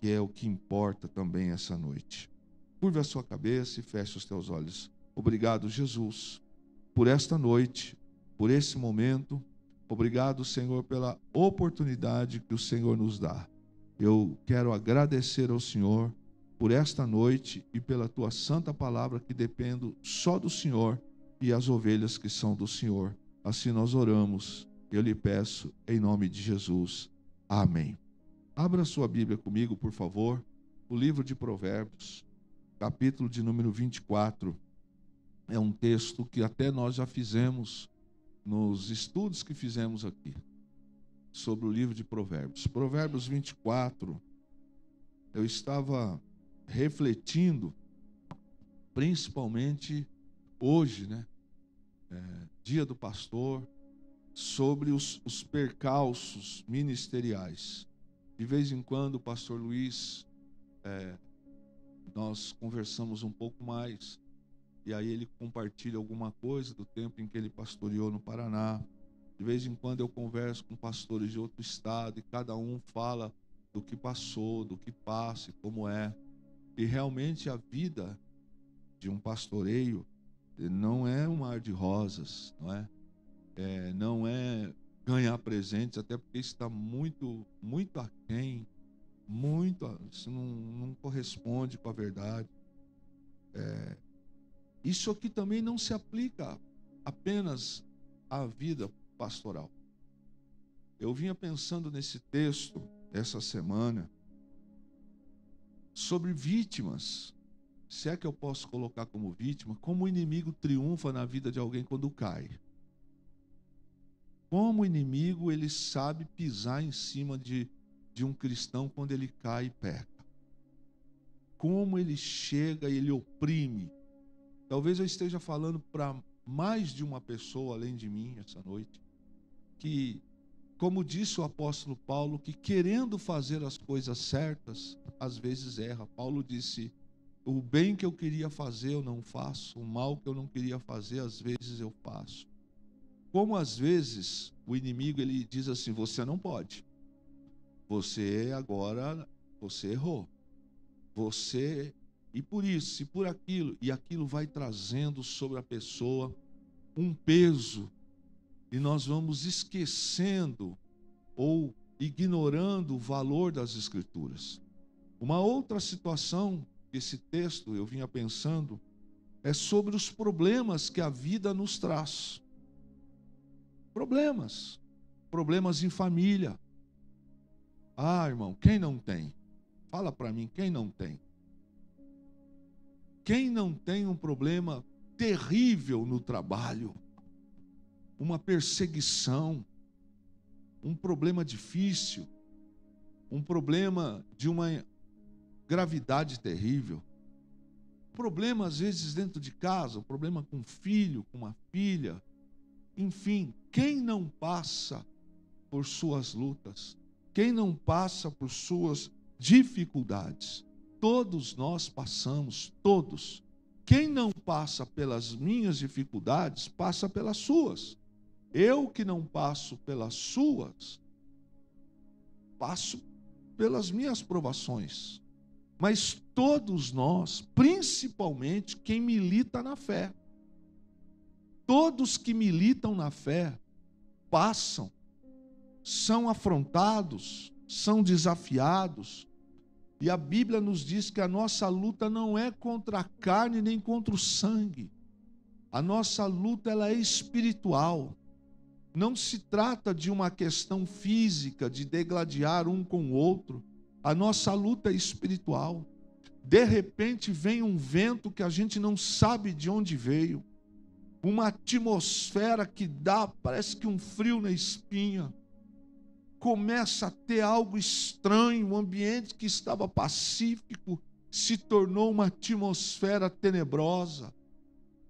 que é o que importa também essa noite. Curva a sua cabeça e feche os teus olhos. Obrigado, Jesus, por esta noite, por esse momento. Obrigado, Senhor, pela oportunidade que o Senhor nos dá. Eu quero agradecer ao Senhor por esta noite e pela tua santa palavra, que dependo só do Senhor e as ovelhas que são do Senhor. Assim nós oramos. Eu lhe peço em nome de Jesus. Amém. Abra sua Bíblia comigo, por favor. O livro de Provérbios, capítulo de número 24. É um texto que até nós já fizemos nos estudos que fizemos aqui sobre o livro de Provérbios. Provérbios 24, eu estava refletindo, principalmente hoje, dia do pastor, sobre os percalços ministeriais. De vez em quando o pastor Luiz, nós conversamos um pouco mais, e aí ele compartilha alguma coisa do tempo em que ele pastoreou no Paraná. De vez em quando eu converso com pastores de outro estado, e cada um fala do que passou, do que passa e como é. E realmente a vida de um pastoreio não é um mar de rosas, não é ganhar presentes, até porque está muito aquém, isso não corresponde com a verdade. Isso aqui também não se aplica apenas à vida pastoral. Eu vinha pensando nesse texto essa semana sobre vítimas. Se é que eu posso colocar como vítima, como o inimigo triunfa na vida de alguém quando cai. Como o inimigo, ele sabe pisar em cima de um cristão quando ele cai e peca. Como ele chega e ele oprime. Talvez eu esteja falando para mais de uma pessoa além de mim essa noite, que, como disse o apóstolo Paulo, que querendo fazer as coisas certas, às vezes erra. Paulo disse: o bem que eu queria fazer eu não faço, o mal que eu não queria fazer às vezes eu faço. Como às vezes o inimigo, ele diz assim: você não pode, você errou, e por isso, e por aquilo, e aquilo vai trazendo sobre a pessoa um peso, e nós vamos esquecendo ou ignorando o valor das Escrituras. Uma outra situação que esse texto eu vinha pensando é sobre os problemas que a vida nos traz. Problemas em família. Ah, irmão, quem não tem? Fala para mim, quem não tem? Quem não tem um problema terrível no trabalho? Uma perseguição, um problema difícil, um problema de uma gravidade terrível, problema às vezes dentro de casa, um problema com um filho, com uma filha, enfim, quem não passa por suas lutas, quem não passa por suas dificuldades? Todos nós passamos, todos. Quem não passa pelas minhas dificuldades, passa pelas suas. Eu que não passo pelas suas, passo pelas minhas provações. Mas todos nós, principalmente quem milita na fé, todos que militam na fé, passam, são afrontados, são desafiados. E a Bíblia nos diz que a nossa luta não é contra a carne nem contra o sangue. A nossa luta, ela é espiritual. Não se trata de uma questão física, de degladiar um com o outro. A nossa luta é espiritual. De repente vem um vento que a gente não sabe de onde veio. Uma atmosfera que dá, parece que um frio na espinha. Começa a ter algo estranho, um ambiente que estava pacífico se tornou uma atmosfera tenebrosa.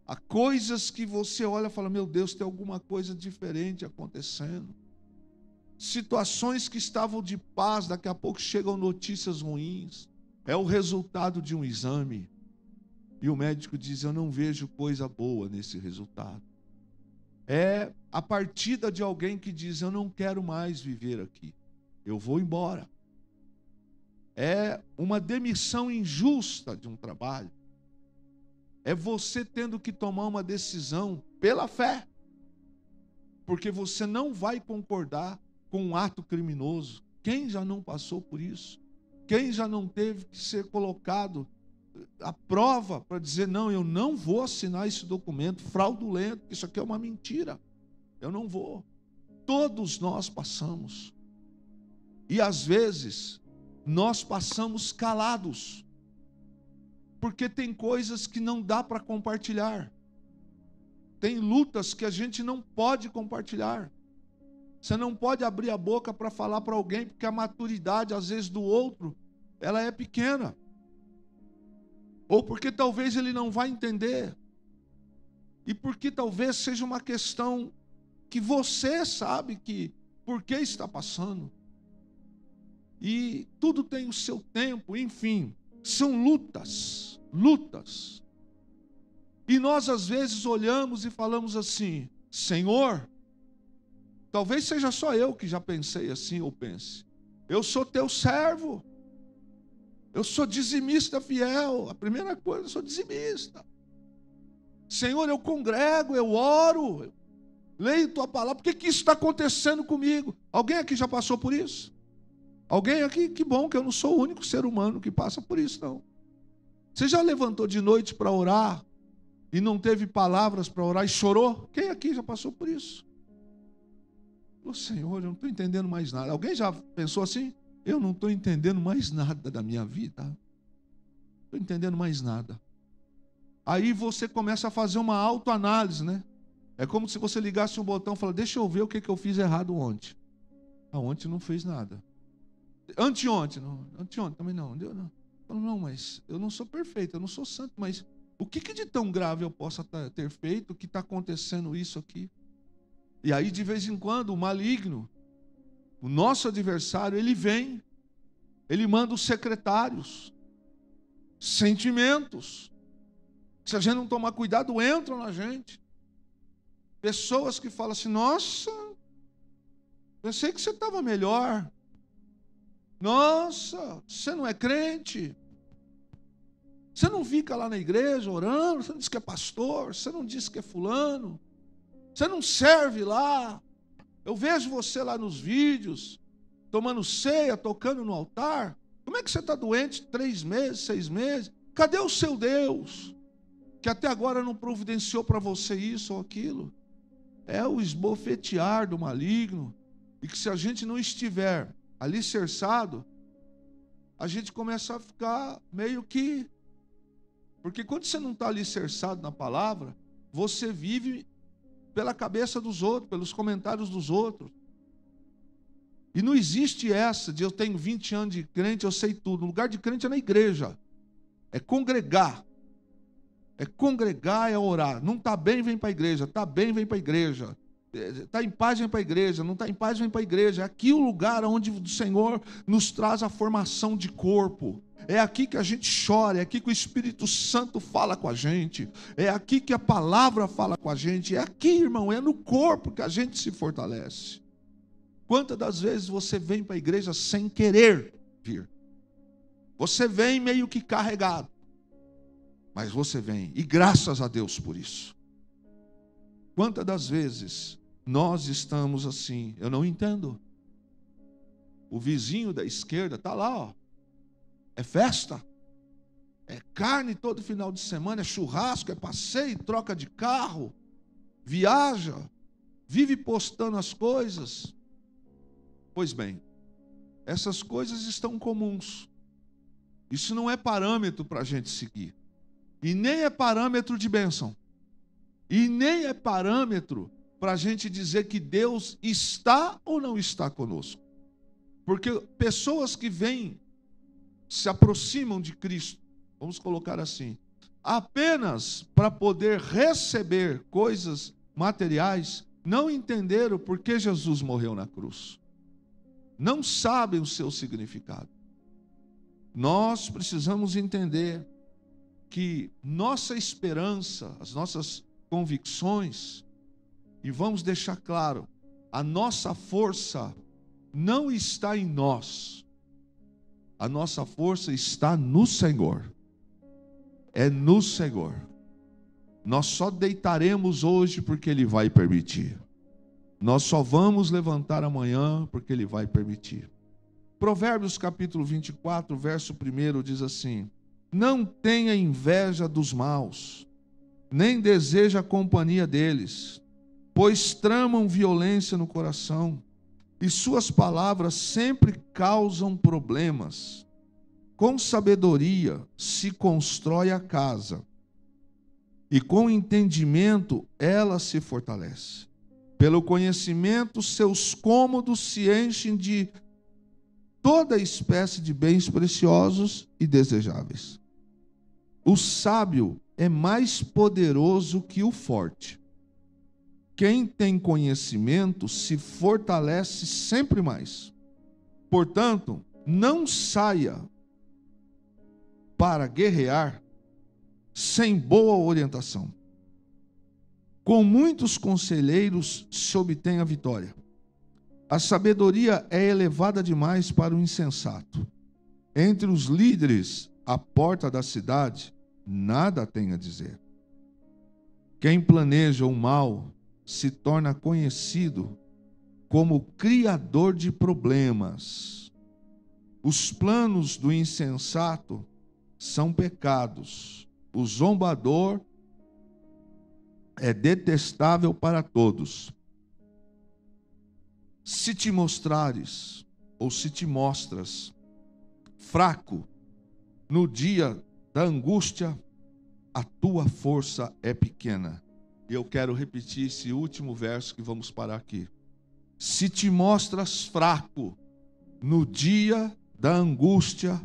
Há coisas que você olha e fala: meu Deus, tem alguma coisa diferente acontecendo. Situações que estavam de paz, daqui a pouco chegam notícias ruins. É o resultado de um exame. E o médico diz: eu não vejo coisa boa nesse resultado. É a partida de alguém que diz: eu não quero mais viver aqui, eu vou embora. é uma demissão injusta de um trabalho. É você tendo que tomar uma decisão pela fé, porque você não vai concordar com um ato criminoso. Quem já não passou por isso? Quem já não teve que ser colocado à prova para dizer, não, eu não vou assinar esse documento fraudulento, isso aqui é uma mentira, eu não vou. Todos nós passamos. E às vezes, nós passamos calados, porque tem coisas que não dá para compartilhar. Tem lutas que a gente não pode compartilhar. Você não pode abrir a boca para falar para alguém, porque a maturidade, às vezes, do outro, ela é pequena. Ou porque talvez ele não vai entender. E porque talvez seja uma questão que você sabe que por que está passando. E tudo tem o seu tempo, enfim, são lutas. E nós às vezes olhamos e falamos assim, Senhor, talvez seja só eu que já pensei assim ou pense, eu sou teu servo, eu sou dizimista fiel, a primeira coisa, eu sou dizimista. Senhor, eu congrego, eu oro, leio tua palavra, por que isso está acontecendo comigo? Alguém aqui já passou por isso? Alguém aqui? Que bom que eu não sou o único ser humano que passa por isso, não. Você já levantou de noite para orar e não teve palavras para orar e chorou? Quem aqui já passou por isso? Ô Senhor, eu não estou entendendo mais nada. Alguém já pensou assim? Eu não estou entendendo mais nada da minha vida. Não estou entendendo mais nada. Aí você começa a fazer uma autoanálise, né? É como se você ligasse um botão e falasse, deixa eu ver o que eu fiz errado ontem. Ontem não fez nada. Anteontem também não. Não, mas eu não sou perfeito, eu não sou santo, mas o que de tão grave eu possa ter feito que está acontecendo isso aqui? E aí, de vez em quando, o maligno, o nosso adversário, ele vem, ele manda os secretários, sentimentos, se a gente não tomar cuidado, entram na gente. Pessoas que falam assim, nossa, pensei que você estava melhor. Nossa, você não é crente? Você não fica lá na igreja orando? Você não diz que é pastor? Você não diz que é fulano? Você não serve lá? Eu vejo você lá nos vídeos, tomando ceia, tocando no altar. Como é que você está doente 3 meses, 6 meses? Cadê o seu Deus? Que até agora não providenciou para você isso ou aquilo. É o esbofetear do maligno. E que se a gente não estiver alicerçado, a gente começa a ficar meio que... Porque quando você não está alicerçado na palavra, você vive pela cabeça dos outros, pelos comentários dos outros. E não existe essa de eu tenho 20 anos de crente, eu sei tudo. O lugar de crente é na igreja. É congregar. É congregar, é orar. Não está bem, vem para a igreja. Está bem, vem para a igreja. Está em paz, vem para a igreja. Não está em paz, vem para a igreja. É aqui o lugar onde o Senhor nos traz a formação de corpo. É aqui que a gente chora, é aqui que o Espírito Santo fala com a gente, é aqui que a palavra fala com a gente, é aqui, irmão, é no corpo que a gente se fortalece. Quantas das vezes você vem para a igreja sem querer vir? Você vem meio que carregado, mas você vem, e graças a Deus por isso. Quantas das vezes nós estamos assim, eu não entendo. O vizinho da esquerda está lá, ó. É festa, é carne todo final de semana, é churrasco, é passeio, troca de carro, viaja, vive postando as coisas. Pois bem, essas coisas estão comuns. Isso não é parâmetro para a gente seguir. E nem é parâmetro de bênção. E nem é parâmetro para a gente dizer que Deus está ou não está conosco. Porque pessoas que vêm, se aproximam de Cristo, vamos colocar assim, apenas para poder receber coisas materiais, não entenderam por que Jesus morreu na cruz. Não sabem o seu significado. Nós precisamos entender que nossa esperança, as nossas convicções, e vamos deixar claro, a nossa força não está em nós. A nossa força está no Senhor. É no Senhor. Nós só deitaremos hoje porque Ele vai permitir. Nós só vamos levantar amanhã porque Ele vai permitir. Provérbios capítulo 24, verso 1 diz assim: não tenha inveja dos maus, nem deseja a companhia deles, pois tramam violência no coração, e suas palavras sempre causam problemas. Com sabedoria se constrói a casa, e com entendimento ela se fortalece. Pelo conhecimento, seus cômodos se enchem de toda espécie de bens preciosos e desejáveis. O sábio é mais poderoso que o forte. Quem tem conhecimento se fortalece sempre mais. Portanto, não saia para guerrear sem boa orientação. Com muitos conselheiros se obtém a vitória. A sabedoria é elevada demais para o insensato. Entre os líderes à porta da cidade, nada tem a dizer. Quem planeja o mal se torna conhecido como criador de problemas. Os planos do insensato são pecados. O zombador é detestável para todos. Se te mostrares, ou se te mostras fraco no dia da angústia, a tua força é pequena. E eu quero repetir esse último verso que vamos parar aqui. Se te mostras fraco no dia da angústia,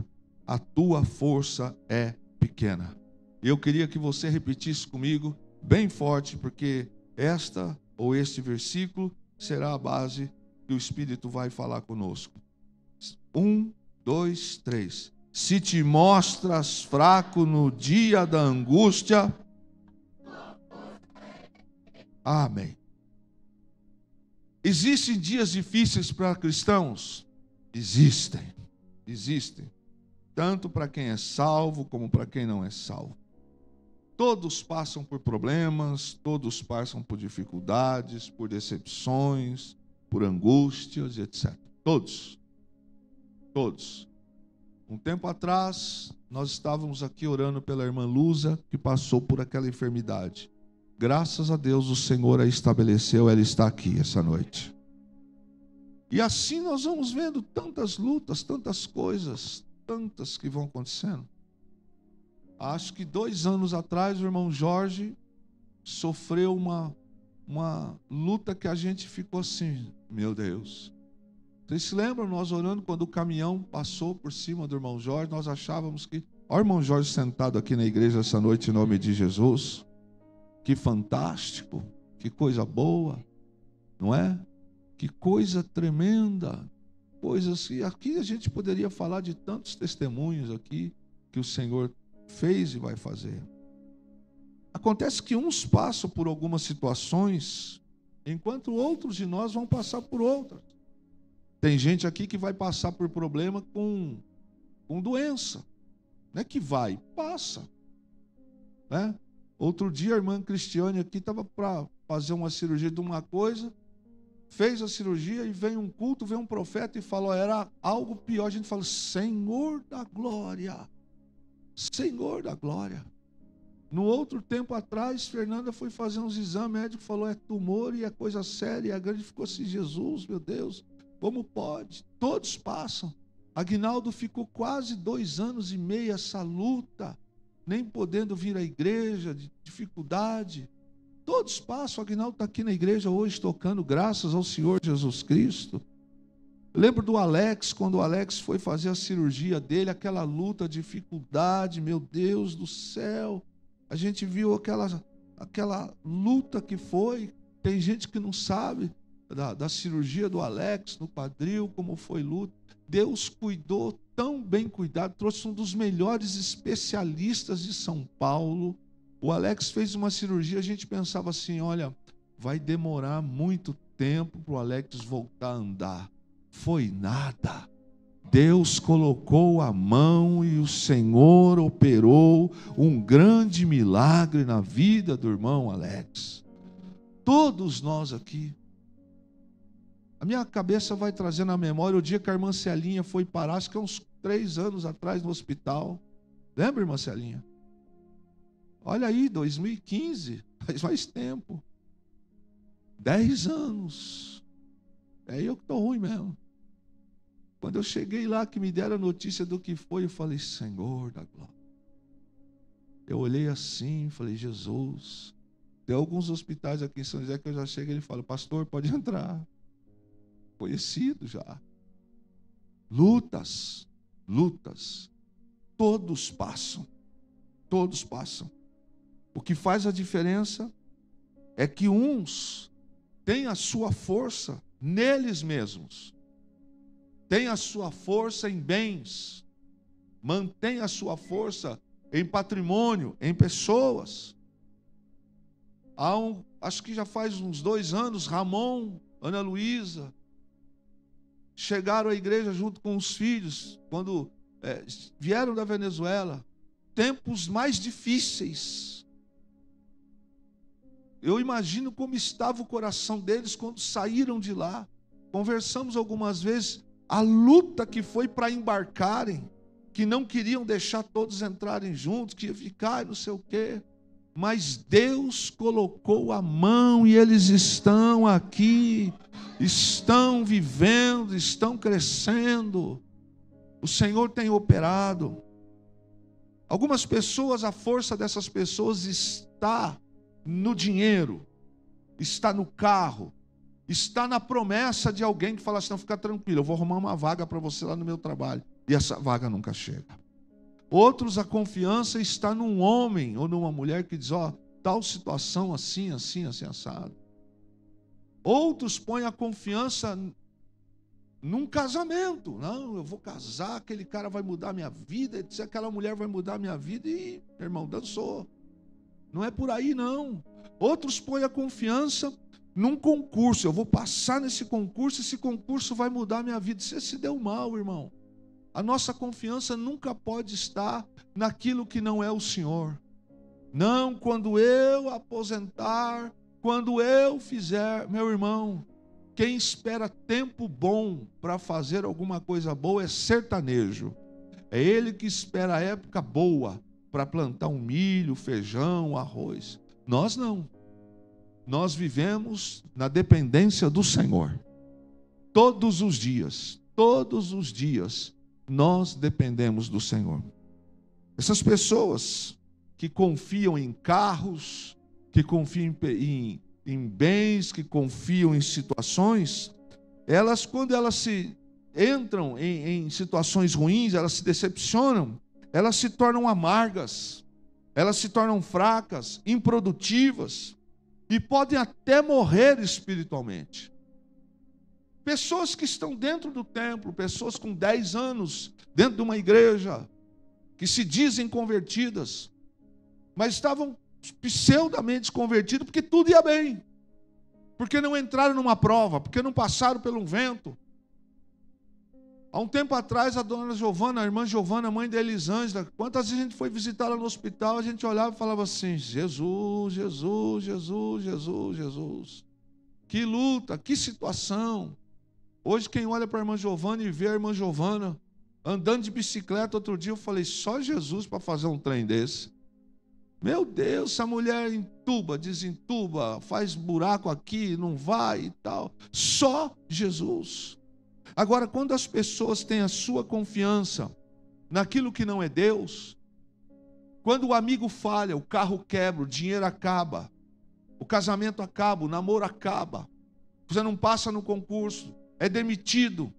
a tua força é pequena. Eu queria que você repetisse comigo bem forte, porque esta ou este versículo será a base que o Espírito vai falar conosco. 1, 2, 3. Se te mostras fraco no dia da angústia. Amém. Existem dias difíceis para cristãos? Existem. Tanto para quem é salvo como para quem não é salvo. Todos passam por problemas, todos passam por dificuldades, por decepções, por angústias, etc. Todos. Um tempo atrás, nós estávamos aqui orando pela irmã Luza, que passou por aquela enfermidade. Graças a Deus o Senhor a estabeleceu, ela está aqui essa noite. E assim nós vamos vendo tantas lutas, tantas coisas, tantas que vão acontecendo. Acho que 2 anos atrás o irmão Jorge sofreu uma luta que a gente ficou assim, meu Deus. Vocês se lembram, nós orando quando o caminhão passou por cima do irmão Jorge, nós achávamos que... Olha o irmão Jorge sentado aqui na igreja essa noite em nome de Jesus. Que fantástico, que coisa boa, não é? Que coisa tremenda. Coisas que aqui a gente poderia falar de tantos testemunhos aqui que o Senhor fez e vai fazer. Acontece que uns passam por algumas situações, enquanto outros de nós vão passar por outras. Tem gente aqui que vai passar por problema com doença. Não é que vai, passa. Né? Outro dia a irmã Cristiane aqui estava para fazer uma cirurgia de uma coisa, fez a cirurgia e vem um culto, vem um profeta e falou, era algo pior. A gente fala, Senhor da glória. Senhor da glória. No outro tempo atrás, Fernanda foi fazer uns exames, o médico falou, é tumor e é coisa séria. E a grande ficou assim, Jesus, meu Deus, como pode? Todos passam. Aguinaldo ficou quase 2 anos e meio essa luta, nem podendo vir à igreja, de dificuldade. Todos passam. Aguinaldo está aqui na igreja hoje tocando, graças ao Senhor Jesus Cristo. Lembro do Alex, quando o Alex foi fazer a cirurgia dele, aquela luta, dificuldade, meu Deus do céu. A gente viu aquela luta que foi. Tem gente que não sabe da cirurgia do Alex no quadril, como foi luta. Deus cuidou, tão bem cuidado, trouxe um dos melhores especialistas de São Paulo. O Alex fez uma cirurgia, a gente pensava assim, olha, vai demorar muito tempo para o Alex voltar a andar. Foi nada. Deus colocou a mão e o Senhor operou um grande milagre na vida do irmão Alex. Todos nós aqui. A minha cabeça vai trazendo à memória o dia que a irmã Celinha foi parar, acho que é uns 3 anos atrás no hospital. Lembra, irmã Celinha? Olha aí, 2015, faz mais tempo. 10 anos. É eu que estou ruim mesmo. Quando eu cheguei lá, que me deram a notícia do que foi, eu falei, Senhor da glória. Eu olhei assim, falei, Jesus. Tem alguns hospitais aqui em São José que eu já chego e ele fala, pastor, pode entrar. Conhecido já. Lutas. Todos passam. Todos passam. O que faz a diferença é que uns têm a sua força neles mesmos. Têm a sua força em bens. Mantém a sua força em patrimônio, em pessoas. Acho que já faz uns 2 anos, Ramon, Ana Luísa, chegaram à igreja junto com os filhos, quando vieram da Venezuela, tempos mais difíceis. Eu imagino como estava o coração deles quando saíram de lá. Conversamos algumas vezes, a luta que foi para embarcarem, que não queriam deixar todos entrarem juntos, que ia ficar não sei o quê. Mas Deus colocou a mão e eles estão aqui, estão vivendo, estão crescendo. O Senhor tem operado. Algumas pessoas, a força dessas pessoas está no dinheiro, está no carro, está na promessa de alguém que fala assim, não, fica tranquilo, eu vou arrumar uma vaga para você lá no meu trabalho. E essa vaga nunca chega. Outros, a confiança está num homem ou numa mulher que diz, tal situação assim, assado. Outros põem a confiança num casamento. Não, eu vou casar, aquele cara vai mudar a minha vida, aquela mulher vai mudar a minha vida e, meu irmão, dançou. Não é por aí, não. Outros põem a confiança num concurso. Eu vou passar nesse concurso, esse concurso vai mudar a minha vida. Você se deu mal, irmão. A nossa confiança nunca pode estar naquilo que não é o Senhor. Não, quando eu aposentar, quando eu fizer, meu irmão, quem espera tempo bom para fazer alguma coisa boa é sertanejo. É ele que espera a época boa para plantar um milho, feijão, arroz. Nós não. Nós vivemos na dependência do Senhor. Todos os dias, nós dependemos do Senhor. Essas pessoas que confiam em carros, que confiam em bens, que confiam em situações, elas, quando elas se entram em situações ruins, elas se decepcionam, elas se tornam amargas, elas se tornam fracas, improdutivas e podem até morrer espiritualmente. Pessoas que estão dentro do templo, pessoas com 10 anos dentro de uma igreja, que se dizem convertidas, mas estavam pseudamente convertidos porque tudo ia bem, porque não entraram numa prova, porque não passaram por um vento. Há um tempo atrás, a dona Giovana, a irmã Giovana, mãe da Elisângela, quantas vezes a gente foi visitá-la no hospital, a gente olhava e falava assim, Jesus, Jesus, Jesus, Jesus, Jesus. Que luta, que situação. Hoje quem olha para a irmã Giovana e vê a irmã Giovana andando de bicicleta, outro dia eu falei, só Jesus para fazer um trem desse. Meu Deus, essa mulher entuba, desentuba, faz buraco aqui, não vai e tal. Só Jesus. Agora, quando as pessoas têm a sua confiança naquilo que não é Deus, quando o amigo falha, o carro quebra, o dinheiro acaba, o casamento acaba, o namoro acaba, você não passa no concurso, é demitido,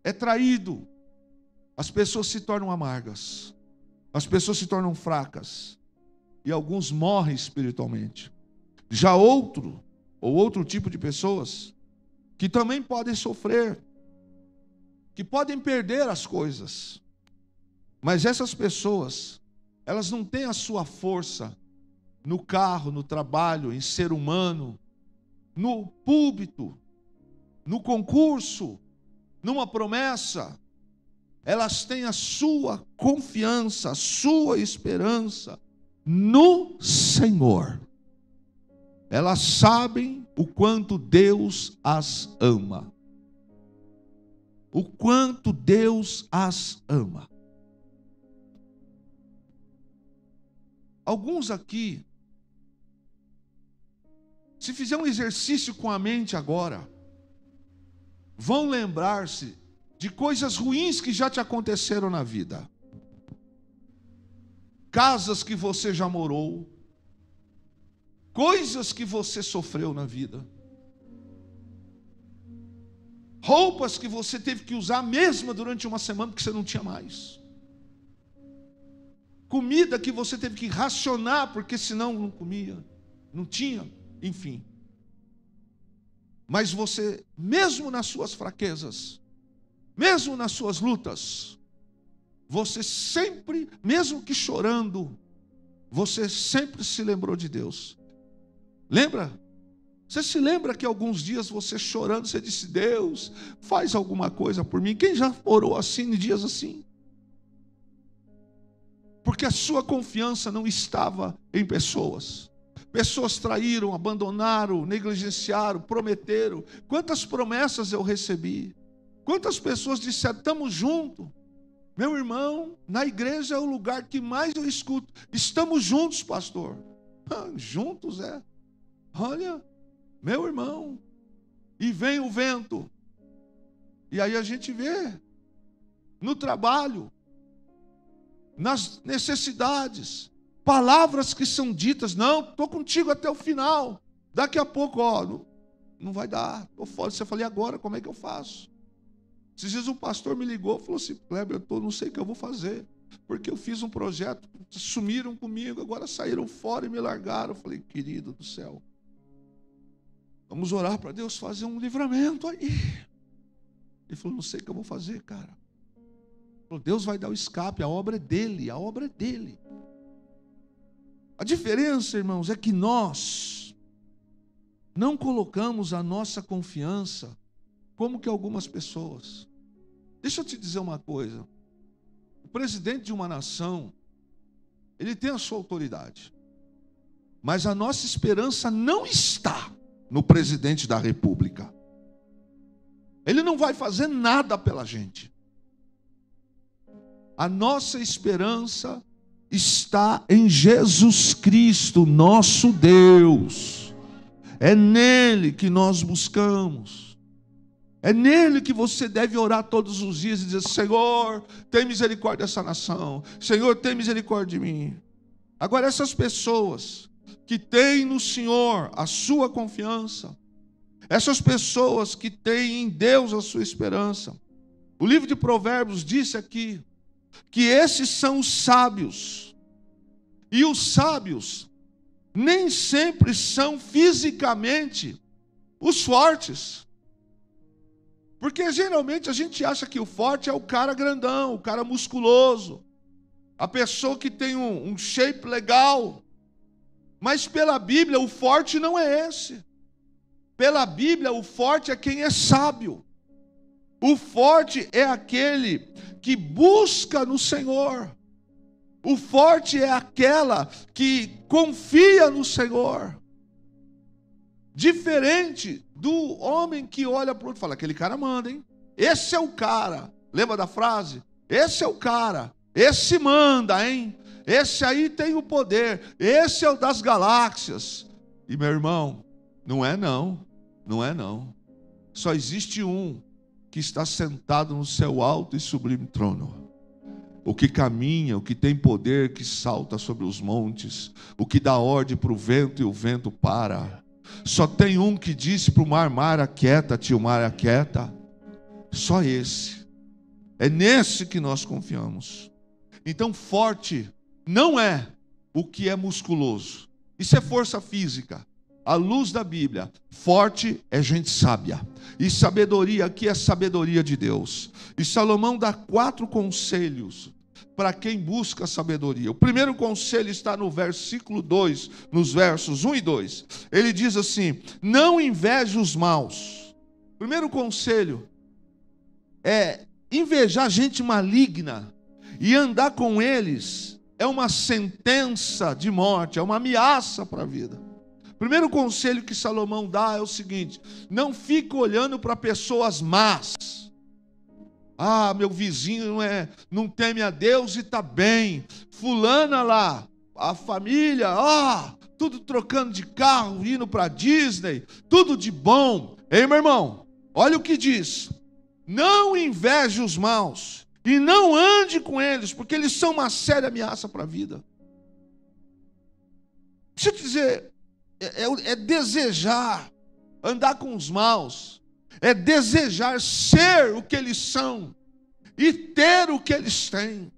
é traído, as pessoas se tornam amargas, as pessoas se tornam fracas e alguns morrem espiritualmente. Já outro tipo de pessoas que também podem sofrer, que podem perder as coisas, mas essas pessoas, elas não têm a sua força no carro, no trabalho, em ser humano, no púlpito, no concurso, numa promessa, elas têm a sua confiança, a sua esperança no Senhor. Elas sabem o quanto Deus as ama. O quanto Deus as ama. Alguns aqui, se fizer um exercício com a mente agora, vão lembrar-se de coisas ruins que já te aconteceram na vida. Casas que você já morou, coisas que você sofreu na vida, roupas que você teve que usar mesmo durante uma semana porque você não tinha mais, comida que você teve que racionar porque senão não comia, não tinha, enfim. Mas você, mesmo nas suas fraquezas, mesmo nas suas lutas, você sempre, mesmo que chorando, você sempre se lembrou de Deus. Lembra? Você se lembra que alguns dias você chorando, você disse: Deus, faz alguma coisa por mim? Quem já orou assim em dias assim? Porque a sua confiança não estava em pessoas. Pessoas traíram, abandonaram, negligenciaram, prometeram. Quantas promessas eu recebi? Quantas pessoas disseram: estamos juntos? Meu irmão, na igreja é o lugar que mais eu escuto: estamos juntos, pastor. Juntos é. Olha, meu irmão. E vem o vento. E aí a gente vê no trabalho, nas necessidades, palavras que são ditas: não, estou contigo até o final. Daqui a pouco, não vai dar, estou fora. Você falou: e agora, como é que eu faço? Esses dias um pastor me ligou e falou assim: Kleber, eu não sei o que eu vou fazer, porque eu fiz um projeto, sumiram comigo, agora saíram fora e me largaram. Eu falei: querido do céu, vamos orar para Deus fazer um livramento aí. Ele falou: não sei o que eu vou fazer, cara. Ele falou: Deus vai dar o escape, a obra é dele, a obra é dele. A diferença, irmãos, é que nós não colocamos a nossa confiança como que algumas pessoas. Deixa eu te dizer uma coisa. O presidente de uma nação, ele tem a sua autoridade. Mas a nossa esperança não está no presidente da república. Ele não vai fazer nada pela gente. A nossa esperança está em Jesus Cristo, nosso Deus. É nele que nós buscamos. É nele que você deve orar todos os dias e dizer: Senhor, tem misericórdia dessa nação. Senhor, tem misericórdia de mim. Agora, essas pessoas que têm no Senhor a sua confiança, essas pessoas que têm em Deus a sua esperança, o livro de Provérbios disse aqui que esses são os sábios. E os sábios nem sempre são fisicamente os fortes. Porque geralmente a gente acha que o forte é o cara grandão, o cara musculoso, a pessoa que tem um shape legal. Mas pela Bíblia o forte não é esse. Pela Bíblia o forte é quem é sábio. O forte é aquele que busca no Senhor. O forte é aquela que confia no Senhor. Diferente do homem que olha para o outro e fala: aquele cara manda, hein? Esse é o cara. Lembra da frase? Esse é o cara. Esse manda, hein? Esse aí tem o poder. Esse é o das galáxias. E meu irmão, não é não. Não é não. Só existe um que está sentado no seu alto e sublime trono. O que caminha, o que tem poder, que salta sobre os montes. O que dá ordem para o vento e o vento para. Só tem um que disse para o mar: mar, aquieta-te, o mar aquieta. Só esse. É nesse que nós confiamos. Então, forte não é o que é musculoso. Isso é força física. À luz da Bíblia, forte é gente sábia. E sabedoria aqui é sabedoria de Deus. E Salomão dá 4 conselhos para quem busca sabedoria. O primeiro conselho está no versículo 2, nos versos 1 e 2. Ele diz assim: não inveje os maus. O primeiro conselho invejar gente maligna e andar com eles é uma sentença de morte, é uma ameaça para a vida. Primeiro conselho que Salomão dá é o seguinte: não fique olhando para pessoas más. Ah, meu vizinho não teme a Deus e está bem. Fulana lá, a família, tudo trocando de carro, indo para Disney, tudo de bom. Ei, meu irmão, olha o que diz: não inveje os maus e não ande com eles, porque eles são uma séria ameaça para a vida. Deixa eu te dizer, é desejar andar com os maus, é desejar ser o que eles são e ter o que eles têm.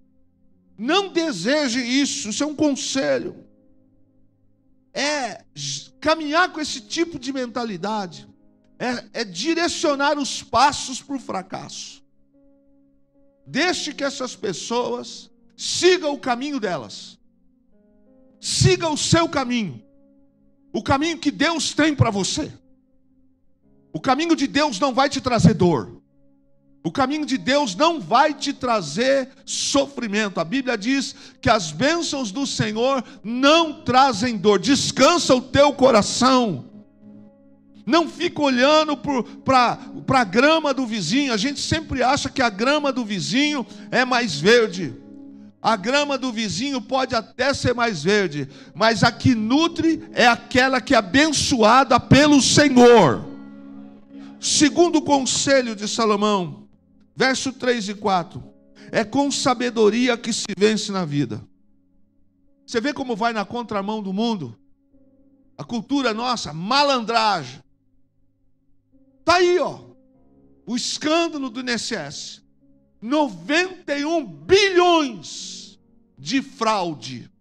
Não deseje isso, isso é um conselho. É caminhar com esse tipo de mentalidade, é direcionar os passos para o fracasso. Deixe que essas pessoas sigam o caminho delas. Siga o seu caminho. O caminho que Deus tem para você. O caminho de Deus não vai te trazer dor. O caminho de Deus não vai te trazer sofrimento. A Bíblia diz que as bênçãos do Senhor não trazem dor. Descansa o teu coração. Não fica olhando para a grama do vizinho. A gente sempre acha que a grama do vizinho é mais verde. A grama do vizinho pode até ser mais verde, mas a que nutre é aquela que é abençoada pelo Senhor. Segundo conselho de Salomão, verso 3 e 4, é com sabedoria que se vence na vida. Você vê como vai na contramão do mundo? A cultura nossa, malandragem. Está aí, o escândalo do INSS. 91 bilhões de fraude.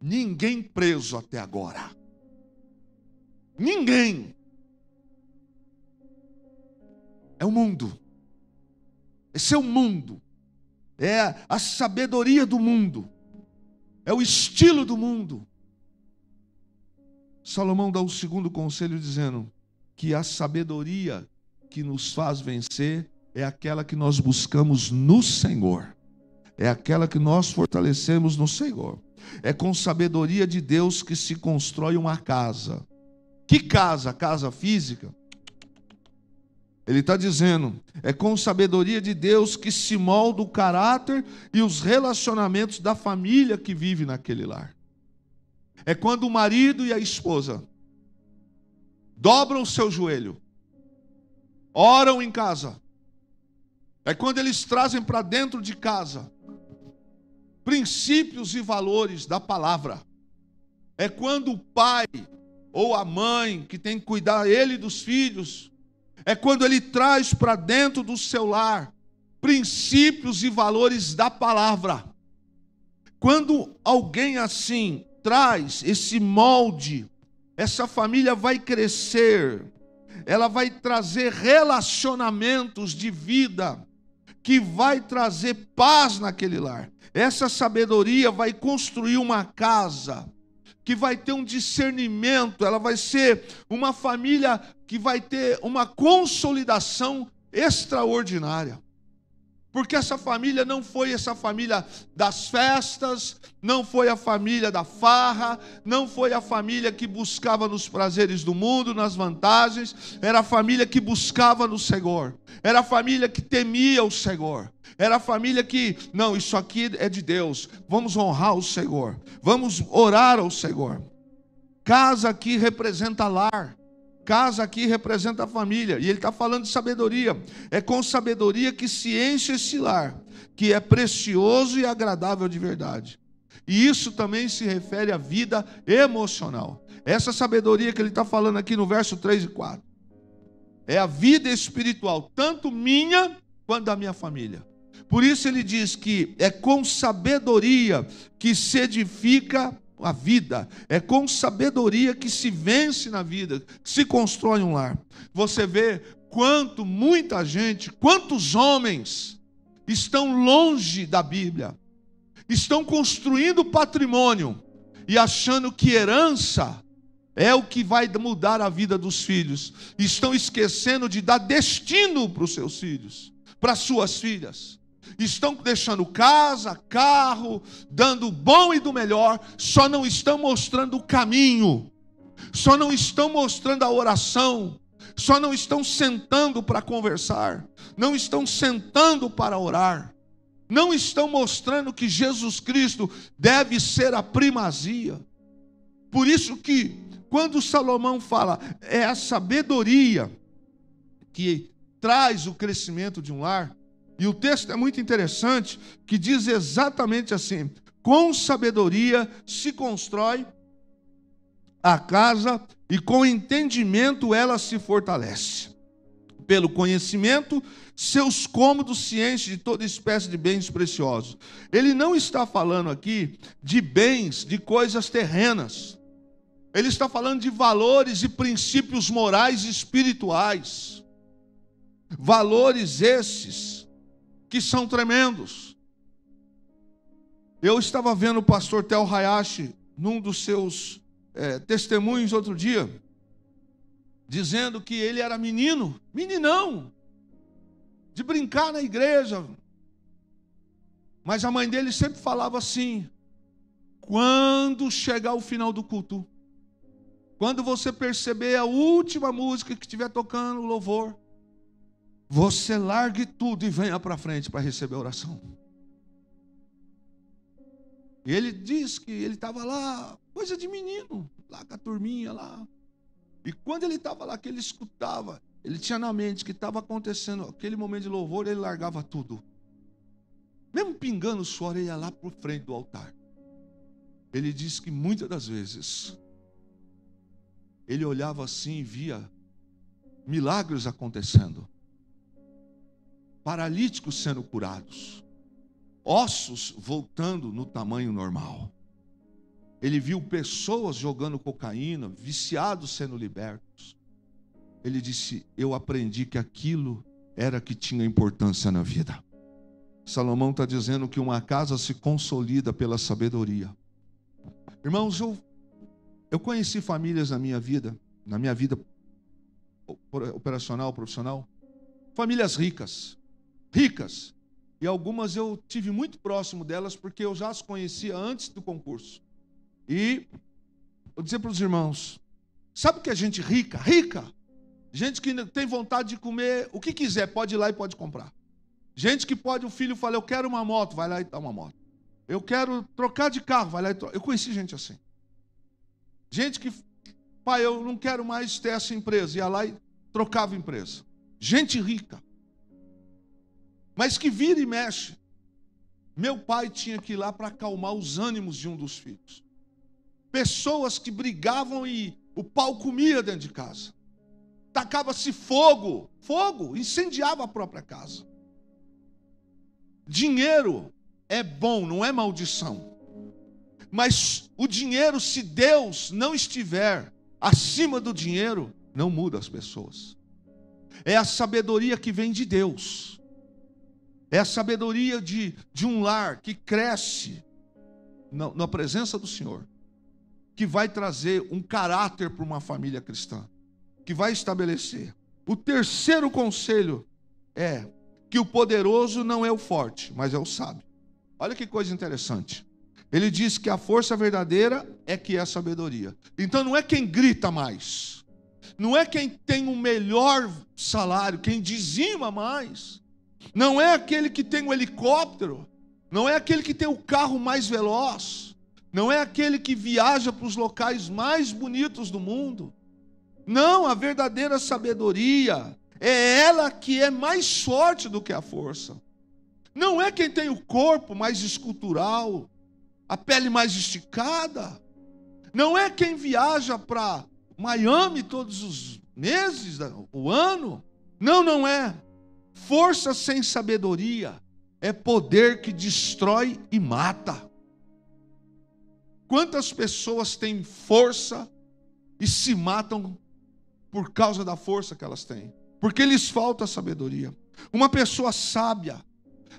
Ninguém preso até agora. Ninguém. É o mundo. Esse é o mundo. É a sabedoria do mundo. É o estilo do mundo. Salomão dá o segundo conselho dizendo que a sabedoria que nos faz vencer é aquela que nós buscamos no Senhor. É aquela que nós fortalecemos no Senhor. É com sabedoria de Deus que se constrói uma casa. Que casa? Casa física? Ele está dizendo, é com sabedoria de Deus que se molda o caráter e os relacionamentos da família que vive naquele lar. É quando o marido e a esposa dobram o seu joelho, oram em casa. É quando eles trazem para dentro de casa princípios e valores da palavra. É quando o pai ou a mãe que tem que cuidar ele dos filhos, é quando ele traz para dentro do seu lar princípios e valores da palavra. Quando alguém assim traz esse molde, essa família vai crescer, ela vai trazer relacionamentos de vida, que vai trazer paz naquele lar. Essa sabedoria vai construir uma casa, que vai ter um discernimento, ela vai ser uma família que vai ter uma consolidação extraordinária. Porque essa família não foi essa família das festas, não foi a família da farra, não foi a família que buscava nos prazeres do mundo, nas vantagens, era a família que buscava no Senhor, era a família que temia o Senhor, era a família que, não, isso aqui é de Deus, vamos honrar o Senhor, vamos orar ao Senhor. Casa aqui representa lar. Casa aqui representa a família. E ele está falando de sabedoria. É com sabedoria que se enche esse lar, que é precioso e agradável de verdade. E isso também se refere à vida emocional. Essa sabedoria que ele está falando aqui no verso 3 e 4. É a vida espiritual, tanto minha quanto da minha família. Por isso ele diz que é com sabedoria que se edifica a vida, é com sabedoria que se vence na vida, que se constrói um lar. Você vê muita gente, quantos homens estão longe da Bíblia, estão construindo patrimônio e achando que herança é o que vai mudar a vida dos filhos, estão esquecendo de dar destino para os seus filhos. para suas filhas. Estão deixando casa, carro, dando o bom e do melhor, só não estão mostrando o caminho, só não estão mostrando a oração, só não estão sentando para conversar, não estão sentando para orar, não estão mostrando que Jesus Cristo deve ser a primazia. Por isso que, quando Salomão fala, é a sabedoria que traz o crescimento de um lar, e o texto é muito interessante, que diz exatamente assim: com sabedoria se constrói a casa, e com entendimento ela se fortalece. Pelo conhecimento, seus cômodos se enchem de toda espécie de bens preciosos. Ele não está falando aqui de bens, de coisas terrenas. Ele está falando de valores e princípios morais e espirituais. Valores esses que são tremendos. Eu estava vendo o pastor Tel Hayashi num dos seus testemunhos outro dia, dizendo que ele era meninão, de brincar na igreja. Mas a mãe dele sempre falava assim: quando chegar o final do culto, quando você perceber a última música que estiver tocando, o louvor, você largue tudo e venha para frente para receber a oração. E ele diz que ele estava lá, coisa de menino, lá com a turminha lá. E quando ele estava lá, que ele escutava, ele tinha na mente que estava acontecendo aquele momento de louvor, ele largava tudo. Mesmo pingando suor, ele ia lá para frente do altar. Ele diz que muitas das vezes, ele olhava assim e via milagres acontecendo. Paralíticos sendo curados, ossos voltando no tamanho normal. Ele viu pessoas jogando cocaína, viciados sendo libertos. Ele disse: eu aprendi que aquilo era que tinha importância na vida. Salomão está dizendo que uma casa se consolida pela sabedoria. Irmãos, eu conheci famílias na minha vida operacional, profissional, famílias ricas, e algumas eu tive muito próximo delas, porque eu já as conhecia antes do concurso. E vou dizer para os irmãos, sabe o que é gente rica? Gente que tem vontade de comer o que quiser, pode ir lá e pode comprar. Gente que pode, o filho fala: eu quero uma moto, vai lá e dá uma moto. Eu quero trocar de carro, vai lá e troca. Eu conheci gente assim. Gente que, pai, eu não quero mais ter essa empresa, ia lá e trocava empresa. Gente rica. Mas que vira e mexe. Meu pai tinha que ir lá para acalmar os ânimos de um dos filhos. Pessoas que brigavam e o pau comia dentro de casa. Tacava-se fogo, incendiava a própria casa. Dinheiro é bom, não é maldição. Mas o dinheiro, se Deus não estiver acima do dinheiro, não muda as pessoas. É a sabedoria que vem de Deus. É a sabedoria de um lar que cresce na presença do Senhor, que vai trazer um caráter para uma família cristã, que vai estabelecer. O terceiro conselho é que o poderoso não é o forte, mas é o sábio. Olha que coisa interessante. Ele diz que a força verdadeira é que é a sabedoria. Então não é quem grita mais, não é quem tem o melhor salário, quem dizima mais, não é aquele que tem o helicóptero, não é aquele que tem o carro mais veloz, não é aquele que viaja para os locais mais bonitos do mundo. Não, a verdadeira sabedoria é ela que é mais forte do que a força. Não é quem tem o corpo mais escultural, a pele mais esticada. Não é quem viaja para Miami todos os meses, o ano. Não é. Força sem sabedoria é poder que destrói e mata. Quantas pessoas têm força e se matam por causa da força que elas têm? Porque lhes falta sabedoria. Uma pessoa sábia,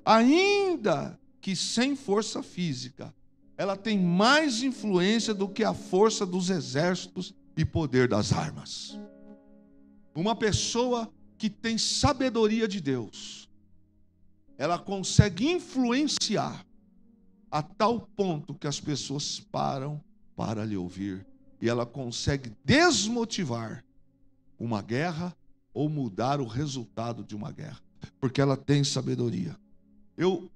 ainda que sem força física, ela tem mais influência do que a força dos exércitos e poder das armas. Uma pessoa que tem sabedoria de Deus, ela consegue influenciar a tal ponto que as pessoas param para lhe ouvir. E ela consegue desmotivar uma guerra ou mudar o resultado de uma guerra, porque ela tem sabedoria. Eu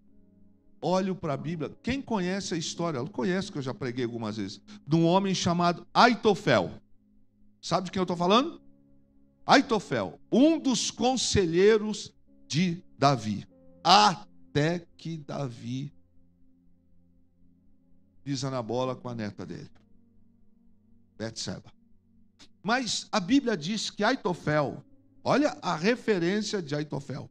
olho para a Bíblia, quem conhece a história, ela conhece, que eu já preguei algumas vezes, de um homem chamado Aitofel. Sabe de quem eu estou falando? Aitofel, um dos conselheiros de Davi. Até que Davi pisa na bola com a neta dele, Betseba. Mas a Bíblia diz que Aitofel, olha a referência de Aitofel.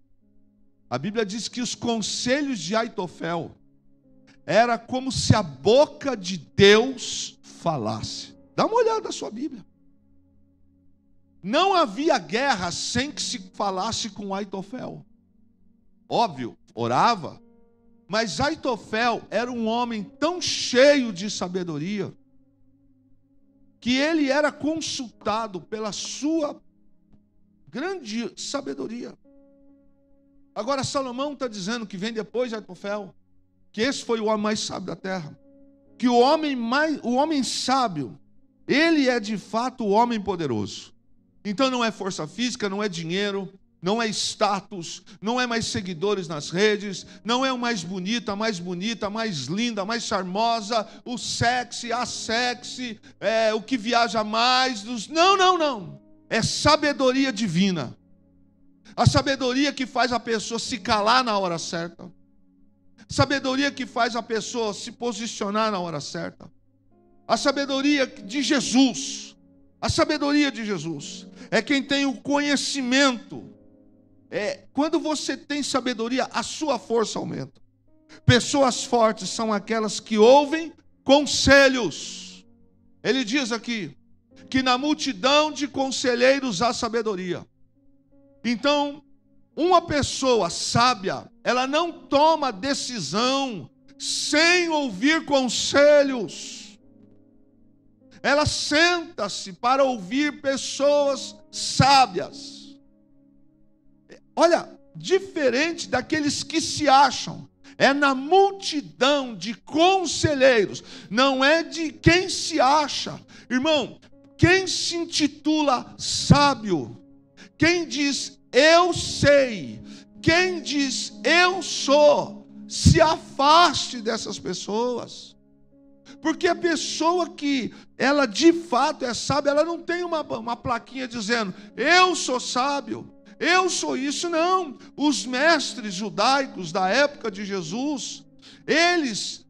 A Bíblia diz que os conselhos de Aitofel era como se a boca de Deus falasse. Dá uma olhada na sua Bíblia. Não havia guerra sem que se falasse com Aitofel. Óbvio, orava, mas Aitofel era um homem tão cheio de sabedoria que ele era consultado pela sua grande sabedoria. Agora Salomão está dizendo que vem depois de Aitofel, que esse foi o homem mais sábio da terra, que o homem sábio, ele é de fato o homem poderoso. Então não é força física, não é dinheiro, não é status, não é mais seguidores nas redes, não é o mais bonita, mais linda, mais charmosa, o sexy, a sexy, o que viaja mais. Não. É sabedoria divina. A sabedoria que faz a pessoa se calar na hora certa. Sabedoria que faz a pessoa se posicionar na hora certa. A sabedoria de Jesus. A sabedoria de Jesus é quem tem o conhecimento. Quando você tem sabedoria, a sua força aumenta. Pessoas fortes são aquelas que ouvem conselhos. Ele diz aqui que na multidão de conselheiros há sabedoria. Então, uma pessoa sábia, ela não toma decisão sem ouvir conselhos. Ela senta-se para ouvir pessoas sábias. Olha, diferente daqueles que se acham, é na multidão de conselheiros, não é de quem se acha. Irmão, quem se intitula sábio, quem diz eu sei, quem diz eu sou, se afaste dessas pessoas. Porque a pessoa que ela de fato é sábia, ela não tem uma plaquinha dizendo eu sou sábio, eu sou isso, não. Os mestres judaicos da época de Jesus, eles,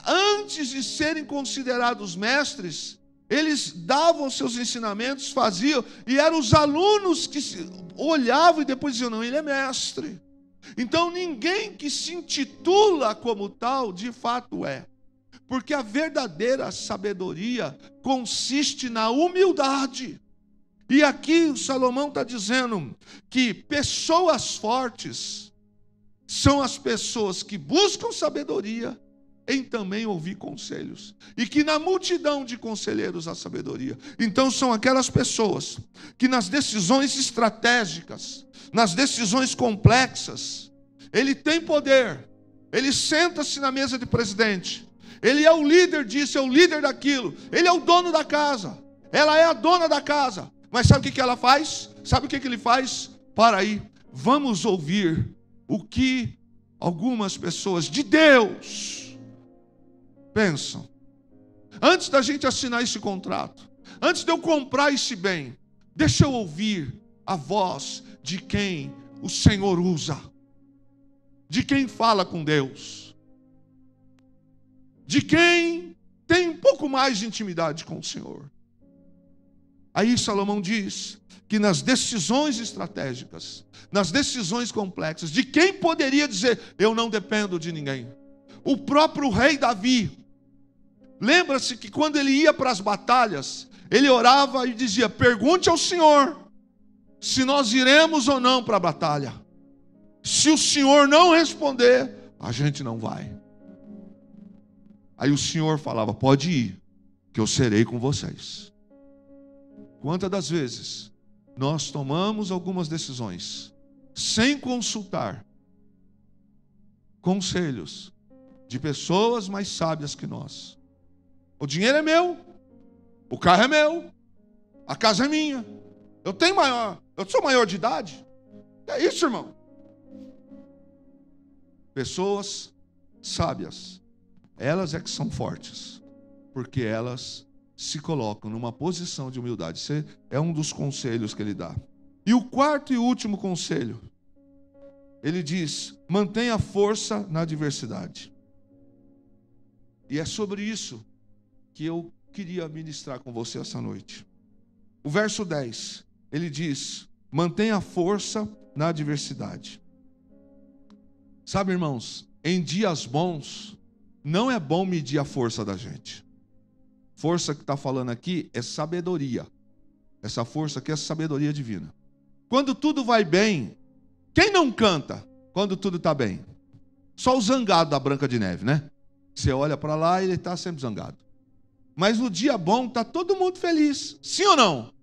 antes de serem considerados mestres, eles davam seus ensinamentos, faziam, e eram os alunos que olhavam e depois diziam, não, ele é mestre. Então ninguém que se intitula como tal, de fato é. Porque a verdadeira sabedoria consiste na humildade. E aqui o Salomão está dizendo que pessoas fortes são as pessoas que buscam sabedoria em também ouvir conselhos. E que na multidão de conselheiros há sabedoria. Então são aquelas pessoas que nas decisões estratégicas, nas decisões complexas, ele tem poder. Ele senta-se na mesa de presidente. Ele é o líder disso, é o líder daquilo. Ele é o dono da casa. Ela é a dona da casa. Mas sabe o que ela faz? Sabe o que ele faz? Para aí, vamos ouvir o que algumas pessoas de Deus pensam. Antes da gente assinar esse contrato, antes de eu comprar esse bem, deixa eu ouvir a voz de quem o Senhor usa, de quem fala com Deus, de quem tem um pouco mais de intimidade com o Senhor. Aí Salomão diz que nas decisões estratégicas, nas decisões complexas, de quem poderia dizer, eu não dependo de ninguém? O próprio rei Davi. Lembra-se que quando ele ia para as batalhas, ele orava e dizia, pergunte ao Senhor, se nós iremos ou não para a batalha. Se o Senhor não responder, a gente não vai. Aí o Senhor falava, pode ir, que eu serei com vocês. Quantas das vezes nós tomamos algumas decisões sem consultar conselhos de pessoas mais sábias que nós. O dinheiro é meu, o carro é meu, a casa é minha. Eu sou maior de idade. É isso, irmão. Pessoas sábias, elas é que são fortes, porque elas se colocam numa posição de humildade. Esse é um dos conselhos que ele dá. E o quarto e último conselho, ele diz: mantenha força na adversidade. E é sobre isso que eu queria ministrar com você essa noite. O verso 10, ele diz: mantenha força na adversidade. Sabe, irmãos, em dias bons, não é bom medir a força da gente. Força que está falando aqui é sabedoria. Essa força aqui é sabedoria divina. Quando tudo vai bem, quem não canta quando tudo está bem? Só o zangado da Branca de Neve, né? Você olha para lá e ele está sempre zangado. Mas no dia bom está todo mundo feliz. Sim ou não?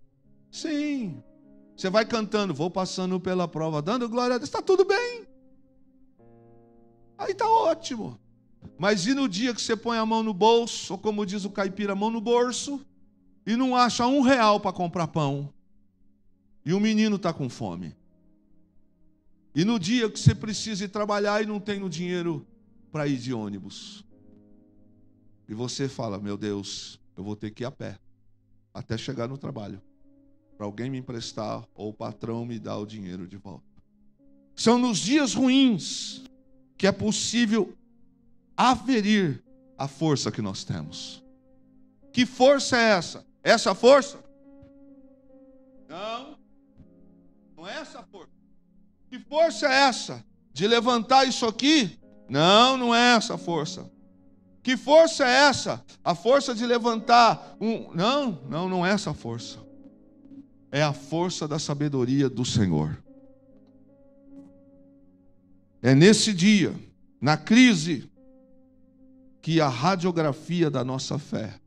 Sim. Você vai cantando, vou passando pela prova, dando glória a Deus, está tudo bem. Aí está ótimo. Mas e no dia que você põe a mão no bolso, ou como diz o caipira, a mão no bolso, e não acha R$1 para comprar pão, e o menino está com fome? E no dia que você precisa ir trabalhar e não tem o dinheiro para ir de ônibus, e você fala: meu Deus, eu vou ter que ir a pé até chegar no trabalho, para alguém me emprestar ou o patrão me dar o dinheiro de volta. São nos dias ruins que é possível aferir a força que nós temos. Que força é essa? Essa força? Não, não é essa força. Que força é essa? De levantar isso aqui? Não, não é essa força. Que força é essa? A força de levantar um... Não é essa força. É a força da sabedoria do Senhor. É nesse dia, na crise, que a radiografia da nossa fé,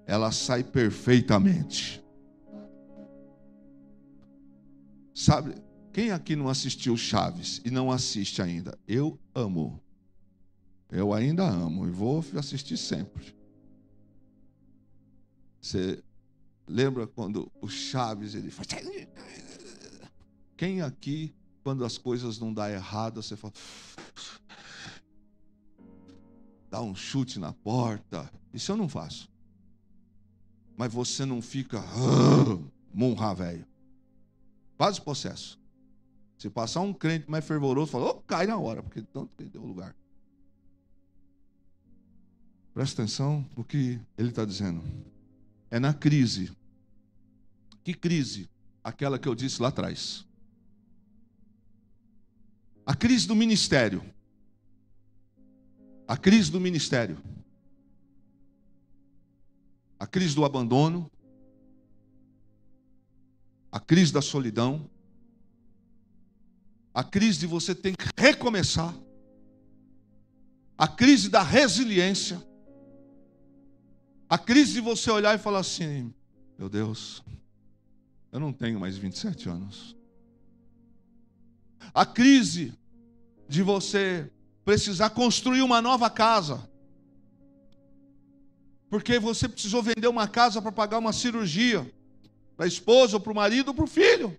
ela sai perfeitamente. Sabe, quem aqui não assistiu Chaves e não assiste ainda? Eu amo. Eu ainda amo e vou assistir sempre. Você lembra quando o Chaves, ele faz... Quem aqui, quando as coisas não dão errado, você fala... dá um chute na porta. Isso eu não faço. Mas você não fica... monra, velho. Quase processo. Se passar um crente mais fervoroso, fala, cai na hora, porque tanto que deu lugar. Presta atenção no que ele está dizendo. É na crise. Que crise? Aquela que eu disse lá atrás. A crise do ministério. A crise do ministério. A crise do abandono. A crise da solidão. A crise de você ter que recomeçar. A crise da resiliência. A crise de você olhar e falar assim, meu Deus, eu não tenho mais 27 anos. A crise de você precisar construir uma nova casa. Porque você precisou vender uma casa para pagar uma cirurgia para a esposa, ou para o marido, ou para o filho.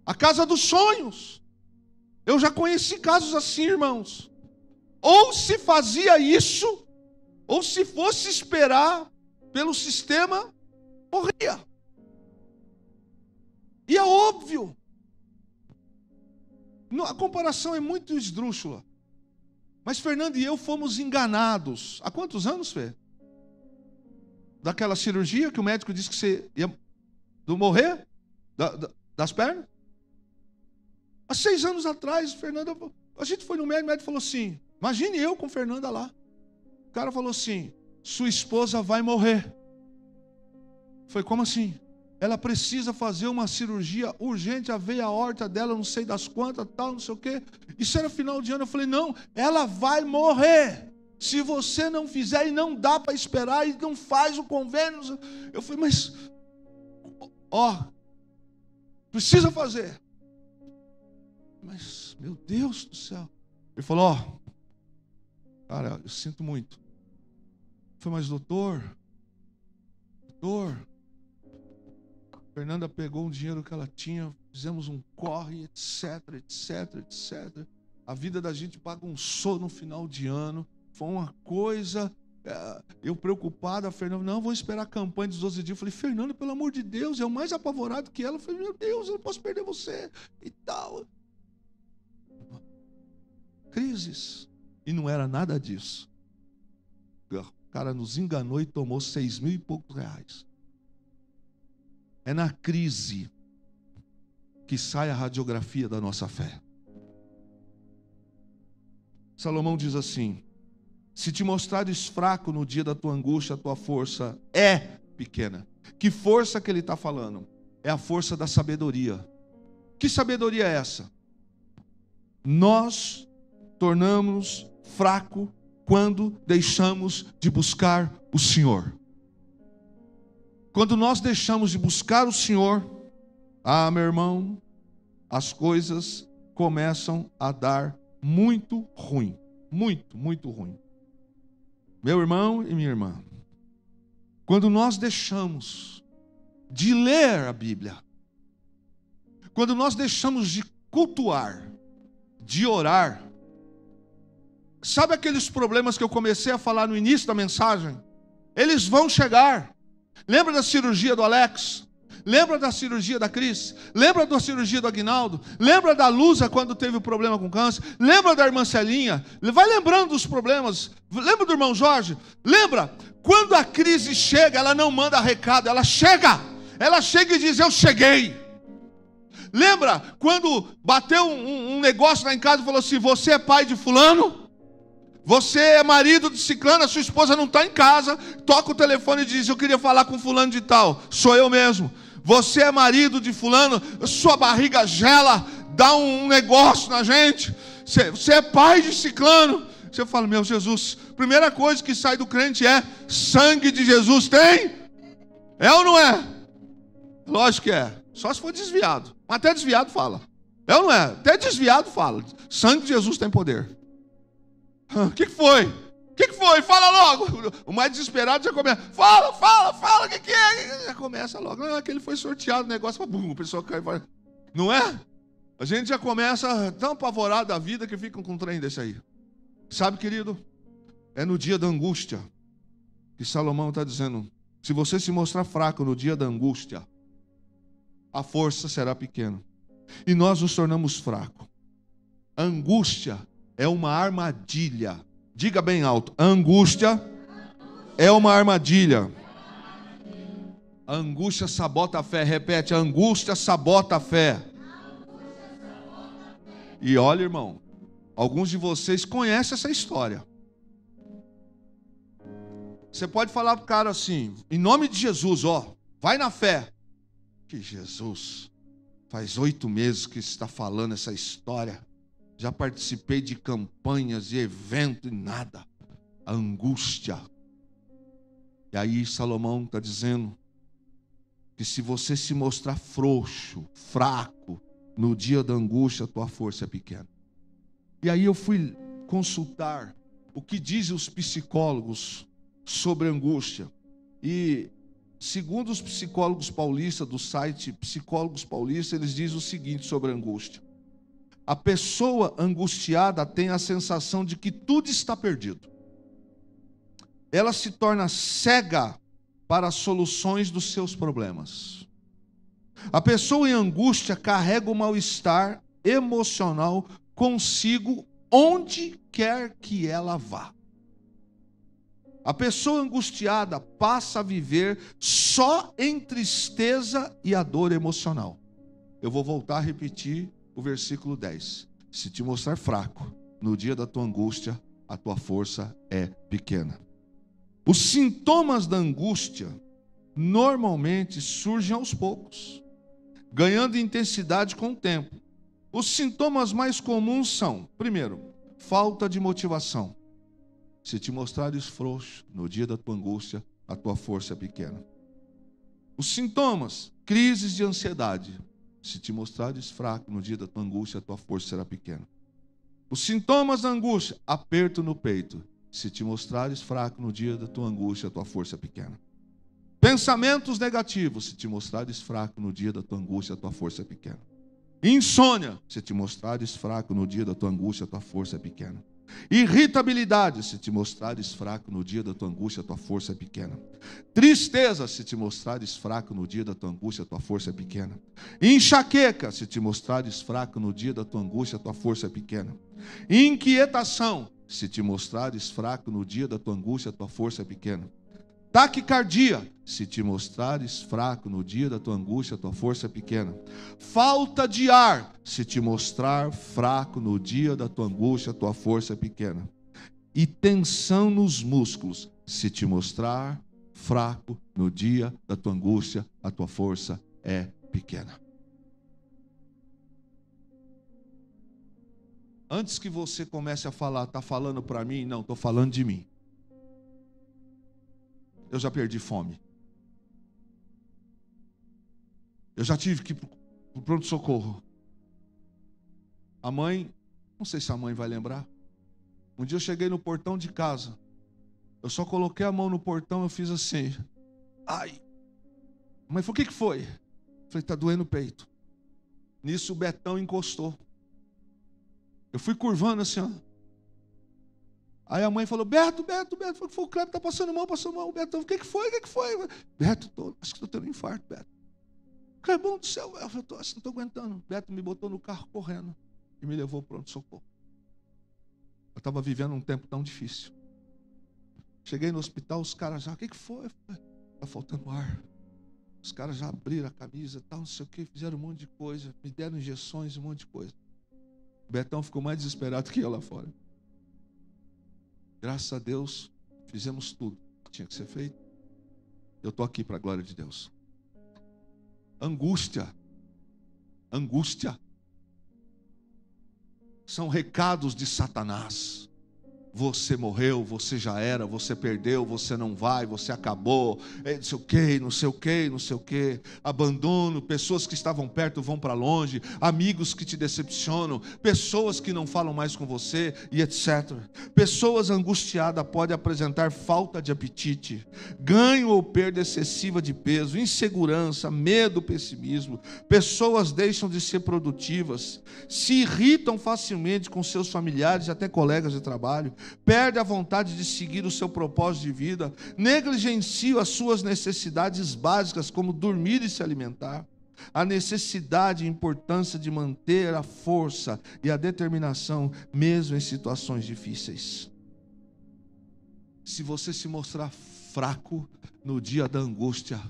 A casa dos sonhos. Eu já conheci casos assim, irmãos. Ou se fazia isso, ou se fosse esperar pelo sistema, morria. E é óbvio. A comparação é muito esdrúxula. Mas Fernando e eu fomos enganados. Há quantos anos, Fê? Daquela cirurgia que o médico disse que você ia morrer? Das pernas? Há 6 anos atrás, Fernanda, a gente foi no médico, o médico falou assim, imagine eu com Fernanda lá. O cara falou assim, sua esposa vai morrer. Foi como assim? Ela precisa fazer uma cirurgia urgente, a veia aorta dela, não sei das quantas, tal, não sei o quê. Isso era final de ano, eu falei, não, ela vai morrer. Se você não fizer e não dá para esperar e não faz o convênio. Eu falei, mas, precisa fazer. Mas, meu Deus do céu. Ele falou, cara, eu sinto muito. Foi, mas doutor, Fernanda pegou um dinheiro que ela tinha, fizemos um corre, etc. A vida da gente bagunçou no final de ano. Foi uma coisa... Eu preocupado, a Fernanda, não, vou esperar a campanha dos 12 dias. Eu falei, Fernanda, pelo amor de Deus, eu mais apavorado que ela. Eu falei, meu Deus, eu não posso perder você e tal. Crises. E não era nada disso. O cara nos enganou e tomou 6.000 e poucos reais. É na crise que sai a radiografia da nossa fé. Salomão diz assim, se te mostrares fraco no dia da tua angústia, a tua força é pequena. Que força que ele está falando? É a força da sabedoria. Que sabedoria é essa? Nós tornamos fraco quando deixamos de buscar o Senhor. Quando nós deixamos de buscar o Senhor, meu irmão, as coisas começam a dar muito ruim. Muito ruim. Meu irmão e minha irmã, quando nós deixamos de ler a Bíblia, quando nós deixamos de cultuar, de orar, sabe aqueles problemas que eu comecei a falar no início da mensagem? Eles vão chegar. Lembra da cirurgia do Alex? Lembra da cirurgia da Cris? Lembra da cirurgia do Aguinaldo? Lembra da Lusa quando teve o problema com câncer? Lembra da irmã Celinha? Vai lembrando dos problemas. Lembra do irmão Jorge? Lembra? Quando a crise chega, ela não manda recado, ela chega. Ela chega e diz, eu cheguei. Lembra quando bateu um negócio lá em casa e falou assim, você é pai de fulano? Você é marido de ciclano, a sua esposa não está em casa, toca o telefone e diz, eu queria falar com fulano de tal. Sou eu mesmo. Você é marido de fulano, sua barriga gela, dá um negócio na gente. Você é pai de ciclano. Você fala, meu Jesus, primeira coisa que sai do crente é, sangue de Jesus tem? É ou não é? Lógico que é, só se for desviado. Mas até desviado fala. É ou não é? Até desviado fala. Sangue de Jesus tem poder. O que foi? O que foi? Fala logo. O mais desesperado já começa. Fala, o que é? Já começa logo. Não, aquele foi sorteado o negócio. Bum, o pessoal cai. Não é? A gente já começa tão apavorado da vida que fica com um trem desse aí. Sabe, querido? É no dia da angústia que Salomão está dizendo. Se você se mostrar fraco no dia da angústia, a força será pequena. E nós nos tornamos fracos. A angústia é uma armadilha. Diga bem alto. A angústia é uma armadilha. A angústia sabota a fé. Repete. A angústia sabota a fé. E olha, irmão. Alguns de vocês conhecem essa história. Você pode falar para o cara assim. Em nome de Jesus, vai na fé. Que Jesus. Faz 8 meses que está falando essa história. Já participei de campanhas, de eventos e nada. A angústia. E aí Salomão está dizendo que se você se mostrar frouxo, fraco, no dia da angústia, a tua força é pequena. E aí eu fui consultar o que dizem os psicólogos sobre angústia. E segundo os psicólogos paulistas, do site Psicólogos Paulistas, eles dizem o seguinte sobre a angústia. A pessoa angustiada tem a sensação de que tudo está perdido. Ela se torna cega para as soluções dos seus problemas. A pessoa em angústia carrega o mal-estar emocional consigo onde quer que ela vá. A pessoa angustiada passa a viver só em tristeza e a dor emocional. Eu vou voltar a repetir o versículo 10. Se te mostrar fraco no dia da tua angústia, a tua força é pequena. Os sintomas da angústia normalmente surgem aos poucos, ganhando intensidade com o tempo. Os sintomas mais comuns são, primeiro, falta de motivação. Se te mostrares frouxo no dia da tua angústia, a tua força é pequena. Os sintomas, crises de ansiedade. Se te mostrares fraco no dia da tua angústia, a tua força será pequena. Os sintomas da angústia: aperto no peito. Se te mostrares fraco no dia da tua angústia, a tua força é pequena. Pensamentos negativos: se te mostrares fraco no dia da tua angústia, a tua força é pequena. Insônia: se te mostrares fraco no dia da tua angústia, a tua força é pequena. Irritabilidade: se te mostrares fraco no dia da tua angústia, a tua força é pequena. Tristeza: se te mostrares fraco no dia da tua angústia, a tua força é pequena. Enxaqueca: se te mostrares fraco no dia da tua angústia, a tua força é pequena. Inquietação: se te mostrares fraco no dia da tua angústia, a tua força é pequena. Taquicardia: se te mostrares fraco no dia da tua angústia, a tua força é pequena. Falta de ar: se te mostrar fraco no dia da tua angústia, a tua força é pequena. E tensão nos músculos: se te mostrar fraco no dia da tua angústia, a tua força é pequena. Antes que você comece a falar, está falando para mim? Não, estou falando de mim. Eu já perdi fome. Eu já tive que ir para o pronto-socorro. A mãe, não sei se a mãe vai lembrar. Um dia eu cheguei no portão de casa. Eu só coloquei a mão no portão, eu fiz assim. Ai. A mãe falou: o que foi? Eu falei: está doendo o peito. Nisso o Betão encostou. Eu fui curvando assim, ó. Aí a mãe falou: Beto. Foi o Cleber, está passando mal. O Betão, o que foi? Beto, acho que estou tendo um infarto, Beto. Clebão do céu, eu falei: não estou aguentando. Beto me botou no carro correndo e me levou para o pronto-socorro. Eu estava vivendo um tempo tão difícil. Cheguei no hospital, os caras já: o que foi? Está faltando ar. Os caras já abriram a camisa, tal, não sei o que, fizeram um monte de coisa, me deram injeções, um monte de coisa. O Betão ficou mais desesperado que eu lá fora. Graças a Deus, fizemos tudo que tinha que ser feito. Eu estou aqui para a glória de Deus. Angústia. São recados de Satanás. Você morreu, você já era, você perdeu, você não vai, você acabou, não sei o que. Abandono, pessoas que estavam perto vão para longe, amigos que te decepcionam, pessoas que não falam mais com você e etc. Pessoas angustiadas podem apresentar falta de apetite, ganho ou perda excessiva de peso, insegurança, medo, pessimismo. Pessoas deixam de ser produtivas, se irritam facilmente com seus familiares e até colegas de trabalho, perde a vontade de seguir o seu propósito de vida, negligencia as suas necessidades básicas, como dormir e se alimentar. A necessidade e importância de manter a força e a determinação, mesmo em situações difíceis. Se você se mostrar fraco no dia da angústia,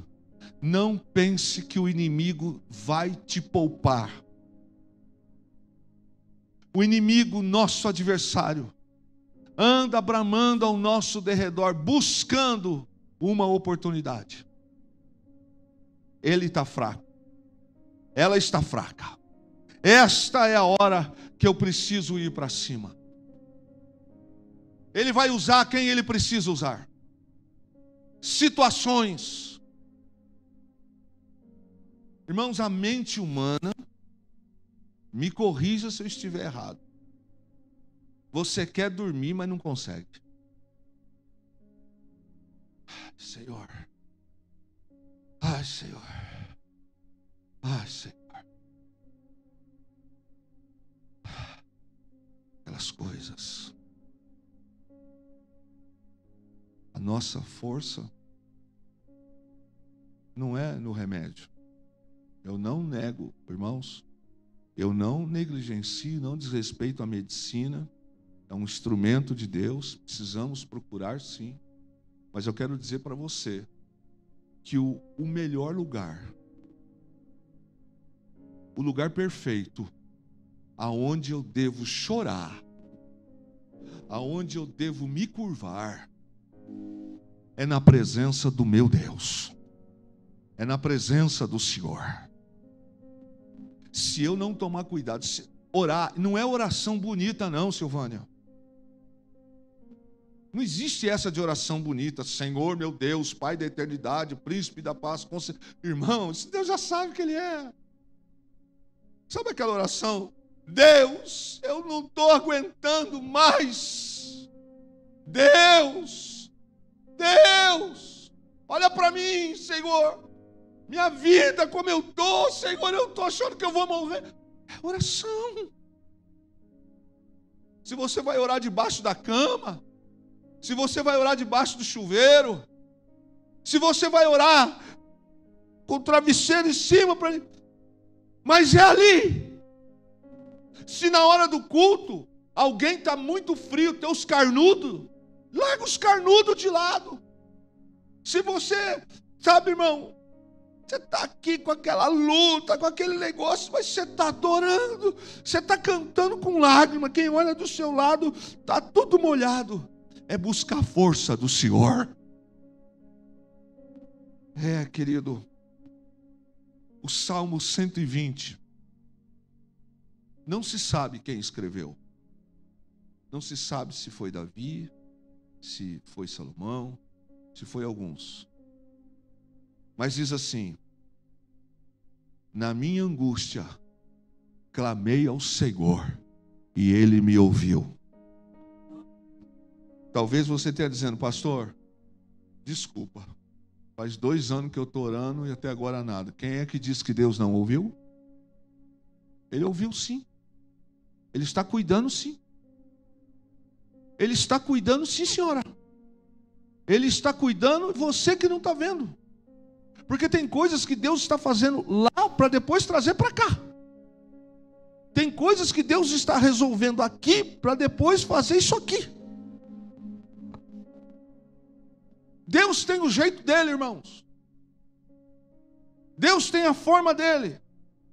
não pense que o inimigo vai te poupar. O inimigo, nosso adversário, anda bramando ao nosso derredor, buscando uma oportunidade. Ele está fraco. Ela está fraca. Esta é a hora que eu preciso ir para cima. Ele vai usar quem ele precisa usar. Situações. Irmãos, a mente humana, me corrija se eu estiver errado. Você quer dormir, mas não consegue. Senhor. Ai, Senhor. Ai, Senhor. Aquelas coisas. A nossa força não é no remédio. Eu não nego, irmãos. Eu não negligencio, não desrespeito a medicina. É um instrumento de Deus, precisamos procurar sim. Mas eu quero dizer para você que o melhor lugar, o lugar perfeito, aonde eu devo chorar, aonde eu devo me curvar, é na presença do meu Deus, é na presença do Senhor. Se eu não tomar cuidado, orar, não é oração bonita não, Silvânia. Não existe essa de oração bonita, Senhor meu Deus, Pai da eternidade, Príncipe da paz, irmão, Deus já sabe que Ele é. Sabe aquela oração? Deus, eu não estou aguentando mais. Deus, olha para mim, Senhor. Minha vida, como eu estou, Senhor, eu estou achando que eu vou morrer. É oração. Se você vai orar debaixo da cama, se você vai orar debaixo do chuveiro, se você vai orar com o travesseiro em cima, mas é ali. Se na hora do culto alguém está muito frio, tem os carnudos, larga os carnudos de lado. Se você, sabe, irmão, você está aqui com aquela luta, com aquele negócio, mas você está adorando, você está cantando com lágrima, quem olha do seu lado está tudo molhado. É buscar a força do Senhor. Querido, o Salmo 120, não se sabe quem escreveu. Não se sabe se foi Davi, se foi Salomão, se foi alguns. Mas diz assim: na minha angústia, clamei ao Senhor, e Ele me ouviu. Talvez você esteja dizendo: pastor, desculpa, faz 2 anos que eu estou orando e até agora nada. Quem é que disse que Deus não ouviu? Ele ouviu sim. Ele está cuidando sim. Ele está cuidando sim, senhora. Ele está cuidando, você que não está vendo. Porque tem coisas que Deus está fazendo lá para depois trazer para cá. Tem coisas que Deus está resolvendo aqui para depois fazer isso aqui. Deus tem o jeito dele, irmãos. Deus tem a forma dele.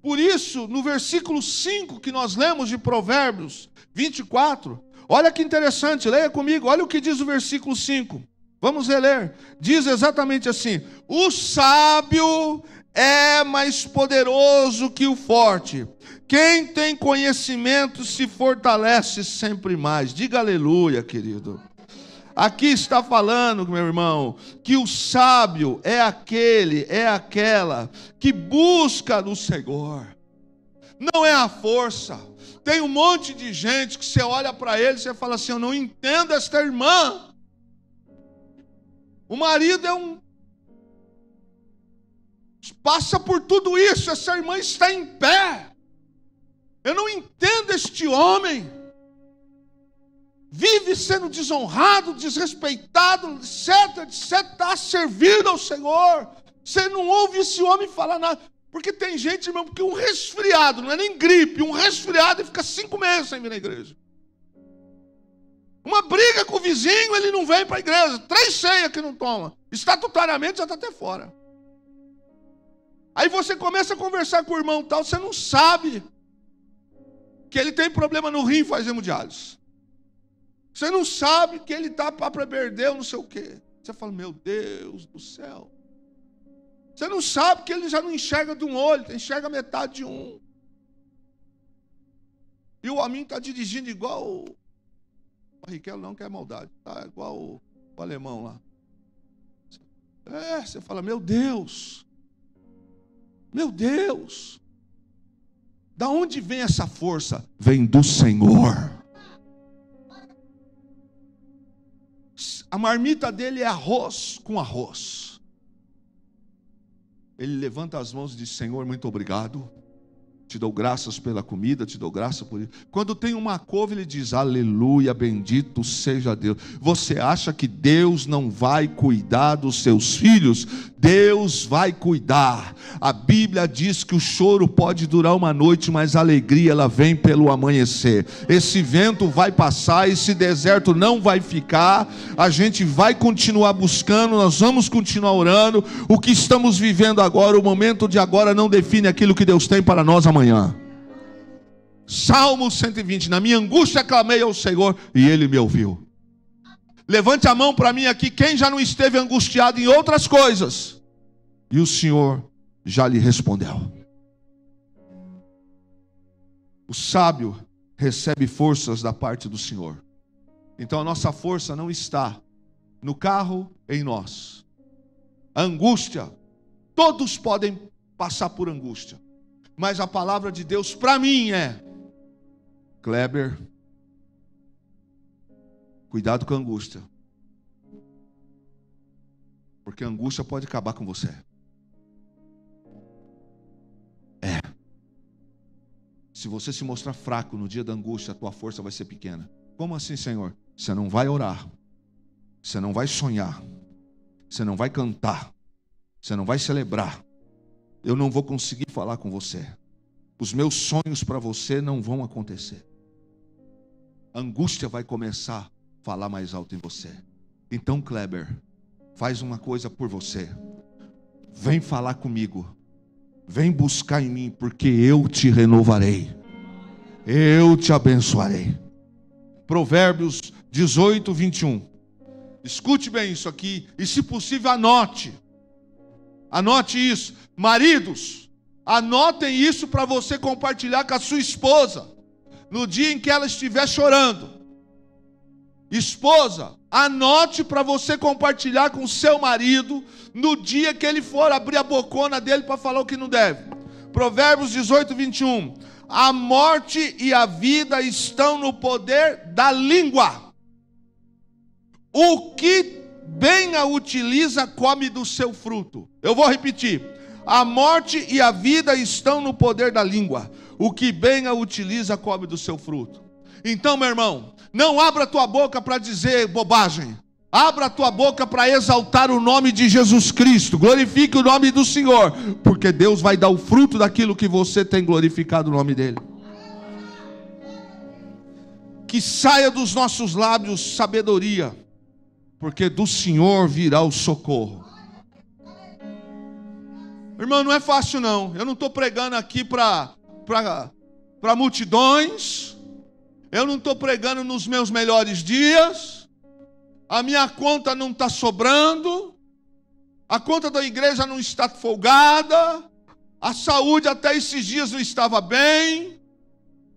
Por isso, no versículo 5 que nós lemos de Provérbios 24, olha que interessante, leia comigo, olha o que diz o versículo 5. Vamos reler. Diz exatamente assim: o sábio é mais poderoso que o forte. Quem tem conhecimento se fortalece sempre mais. Diga aleluia, querido. Aqui está falando, meu irmão, que o sábio é aquele, é aquela que busca no Senhor. Não é a força. Tem um monte de gente que você olha para ele e você fala assim: eu não entendo esta irmã. O marido passa por tudo isso, essa irmã está em pé. Eu não entendo este homem. Vive sendo desonrado, desrespeitado, etc, está servindo ao Senhor. Você não ouve esse homem falar nada. Porque tem gente, irmão, que um resfriado, não é nem gripe, um resfriado e fica 5 meses sem vir na igreja. Uma briga com o vizinho, ele não vem para a igreja. 3 ceias que não toma. Estatutariamente já está até fora. Aí você começa a conversar com o irmão tal, você não sabe que ele tem problema no rim, faz hemodiálise. Você não sabe que ele está para perder não sei o quê. Você fala: meu Deus do céu. Você não sabe que ele já não enxerga de um olho, enxerga metade de um. E o homem está dirigindo igual o Barrichello, não quer maldade. Está igual o alemão lá. Você fala: meu Deus. Meu Deus. Da onde vem essa força? Vem do Senhor. A marmita dele é arroz com arroz. Ele levanta as mãos e diz: Senhor, muito obrigado. Te dou graças pela comida, te dou graça por isso. Quando tem uma couve, ele diz: aleluia, bendito seja Deus. Você acha que Deus não vai cuidar dos seus filhos? Deus vai cuidar. A Bíblia diz que o choro pode durar uma noite, mas a alegria ela vem pelo amanhecer. Esse vento vai passar, esse deserto não vai ficar. A gente vai continuar buscando, nós vamos continuar orando. O que estamos vivendo agora, o momento de agora não define aquilo que Deus tem para nós amanhã. Salmo 120, na minha angústia clamei ao Senhor e Ele me ouviu. Levante a mão para mim aqui, quem já não esteve angustiado em outras coisas, e o Senhor já lhe respondeu. O sábio recebe forças da parte do Senhor. Então a nossa força não está no carro, em nós. A angústia, todos podem passar por angústia, mas a palavra de Deus para mim é: Kleber, cuidado com a angústia. Porque a angústia pode acabar com você. Se você se mostrar fraco no dia da angústia, a tua força vai ser pequena. Como assim, Senhor? Você não vai orar. Você não vai sonhar. Você não vai cantar. Você não vai celebrar. Eu não vou conseguir falar com você. Os meus sonhos para você não vão acontecer. A angústia vai começar a falar mais alto em você. Então, Kleber, faz uma coisa por você. Vem falar comigo. Vem buscar em mim, porque eu te renovarei. Eu te abençoarei. Provérbios 18, 21. Escute bem isso aqui. E se possível, anote. Anote isso. Maridos, anotem isso para você compartilhar com a sua esposa. No dia em que ela estiver chorando. Esposa, anote para você compartilhar com o seu marido no dia que ele for abrir a bocona dele para falar o que não deve. Provérbios 18, 21. A morte e a vida estão no poder da língua. O que bem a utiliza, come do seu fruto. Eu vou repetir. A morte e a vida estão no poder da língua. O que bem a utiliza, come do seu fruto. Então, meu irmão, não abra a tua boca para dizer bobagem. Abra a tua boca para exaltar o nome de Jesus Cristo. Glorifique o nome do Senhor, porque Deus vai dar o fruto daquilo que você tem glorificado o nome dEle. Que saia dos nossos lábios sabedoria, porque do Senhor virá o socorro. Irmão, não é fácil não. Eu não estou pregando aqui para multidões. Eu não estou pregando nos meus melhores dias. A minha conta não está sobrando. A conta da igreja não está folgada. A saúde até esses dias não estava bem.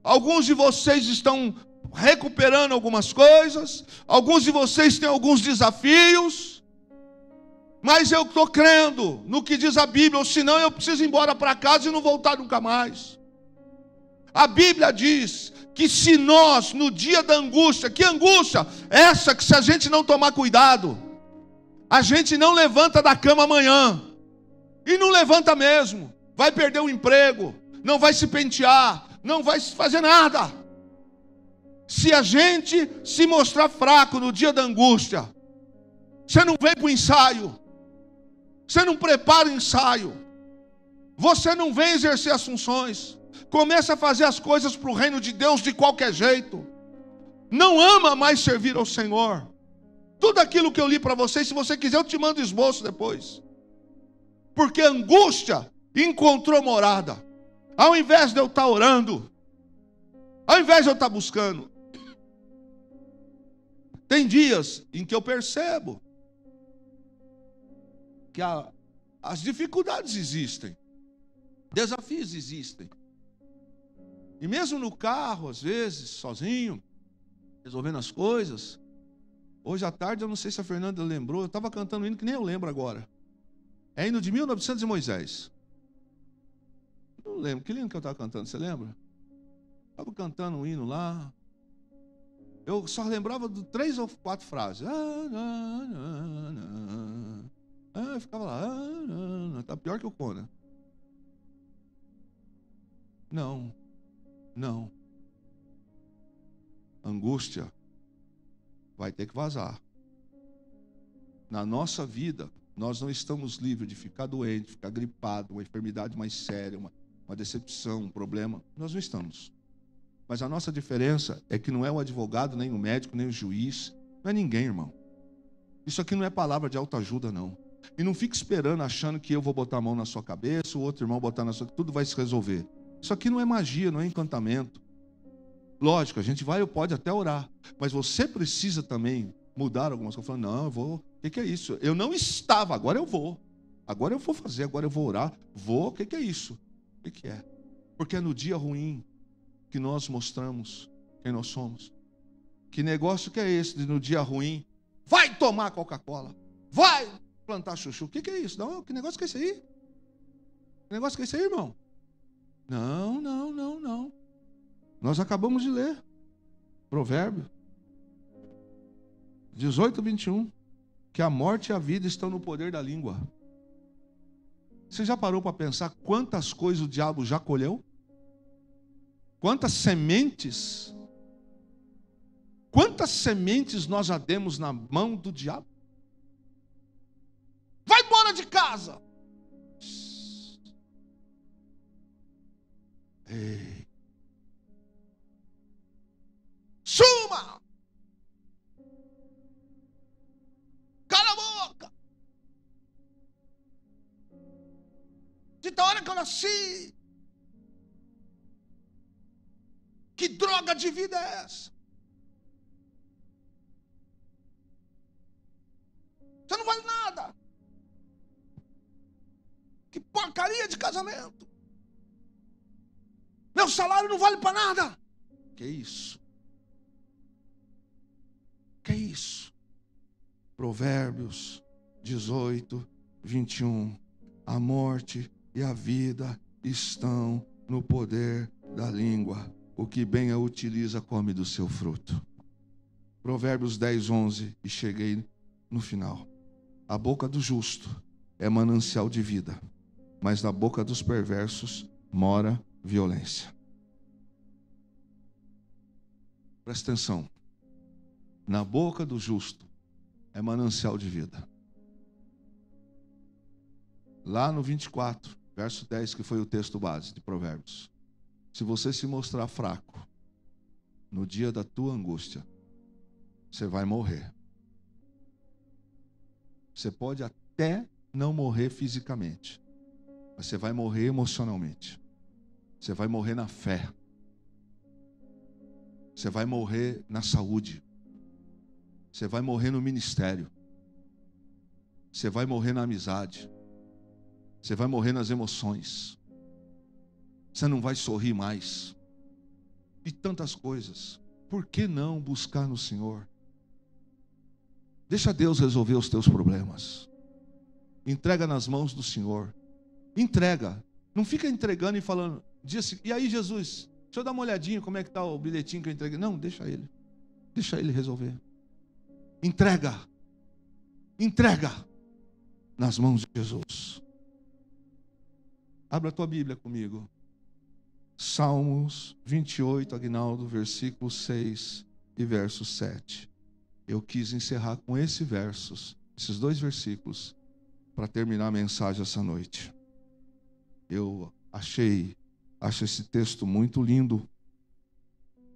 Alguns de vocês estão recuperando algumas coisas. Alguns de vocês têm alguns desafios. Mas eu estou crendo no que diz a Bíblia. Ou senão eu preciso ir embora para casa e não voltar nunca mais. A Bíblia diz que se nós, no dia da angústia, que angústia? Essa que se a gente não tomar cuidado, a gente não levanta da cama amanhã. E não levanta mesmo. Vai perder o emprego, não vai se pentear, não vai fazer nada. Se a gente se mostrar fraco no dia da angústia, você não vem para o ensaio, você não prepara o ensaio, você não vem exercer as funções. Começa a fazer as coisas para o reino de Deus de qualquer jeito. Não ama mais servir ao Senhor. Tudo aquilo que eu li para vocês, se você quiser eu te mando esboço depois. Porque a angústia encontrou morada. Ao invés de eu estar orando, ao invés de eu estar buscando. Tem dias em que eu percebo que as dificuldades existem. Desafios existem. E mesmo no carro, às vezes, sozinho, resolvendo as coisas. Hoje à tarde, eu não sei se a Fernanda lembrou, eu estava cantando um hino que nem eu lembro agora. É hino de 1900 e Moisés. Não lembro, que hino que eu estava cantando, você lembra? Estava cantando um hino lá. Eu só lembrava de 3 ou 4 frases. Eu ficava lá. Tá pior que o Conan. Não. Angústia vai ter que vazar. Na nossa vida, nós não estamos livres de ficar doente, ficar gripado, uma enfermidade mais séria, uma decepção, um problema. Nós não estamos. Mas a nossa diferença é que não é o advogado, nem o médico, nem o juiz. Não é ninguém, irmão. Isso aqui não é palavra de autoajuda, não. E não fique esperando, achando que eu vou botar a mão na sua cabeça, o outro irmão botar na sua... Tudo vai se resolver. Isso aqui não é magia, não é encantamento. Lógico, a gente pode até orar. Mas você precisa também mudar algumas coisas. Falando, não, eu vou... O que é isso? Eu não estava, agora eu vou. Agora eu vou fazer, agora eu vou orar. Vou, o que é isso? O que é? Porque é no dia ruim que nós mostramos quem nós somos. Que negócio que é esse de no dia ruim? Vai tomar Coca-Cola. Vai plantar chuchu. O que é isso? Não, que negócio que é esse aí? Que negócio que é esse aí, irmão? Não. Nós acabamos de ler. Provérbio 18, 21. Que a morte e a vida estão no poder da língua. Você já parou para pensar quantas coisas o diabo já colheu? Quantas sementes? Quantas sementes nós já demos na mão do diabo? Vai embora de casa! Ei. Suma! Cala a boca! De tal hora que eu nasci. Que droga de vida é essa? Você não vale nada. Que porcaria de casamento. Meu salário não vale para nada. Que isso? Que isso? Provérbios 18, 21. A morte e a vida estão no poder da língua. O que bem a utiliza come do seu fruto. Provérbios 10, 11. E cheguei no final. A boca do justo é manancial de vida, mas na boca dos perversos mora violência. Presta atenção. Na boca do justo é manancial de vida. Lá no 24, verso 10, que foi o texto base de Provérbios. Se você se mostrar fraco no dia da tua angústia, você vai morrer. Você pode até não morrer fisicamente, mas você vai morrer emocionalmente. Você vai morrer na fé. Você vai morrer na saúde. Você vai morrer no ministério. Você vai morrer na amizade. Você vai morrer nas emoções. Você não vai sorrir mais. E tantas coisas. Por que não buscar no Senhor? Deixa Deus resolver os teus problemas. Entrega nas mãos do Senhor. Entrega. Não fica entregando e falando. Diz assim, e aí, Jesus? Deixa eu dar uma olhadinha como é que está o bilhetinho que eu entreguei. Não, deixa ele. Deixa ele resolver. Entrega. Entrega nas mãos de Jesus. Abra a tua Bíblia comigo. Salmos 28, Aguinaldo, versículo 6 e verso 7. Eu quis encerrar com esses dois versículos, para terminar a mensagem essa noite. Eu acho esse texto muito lindo.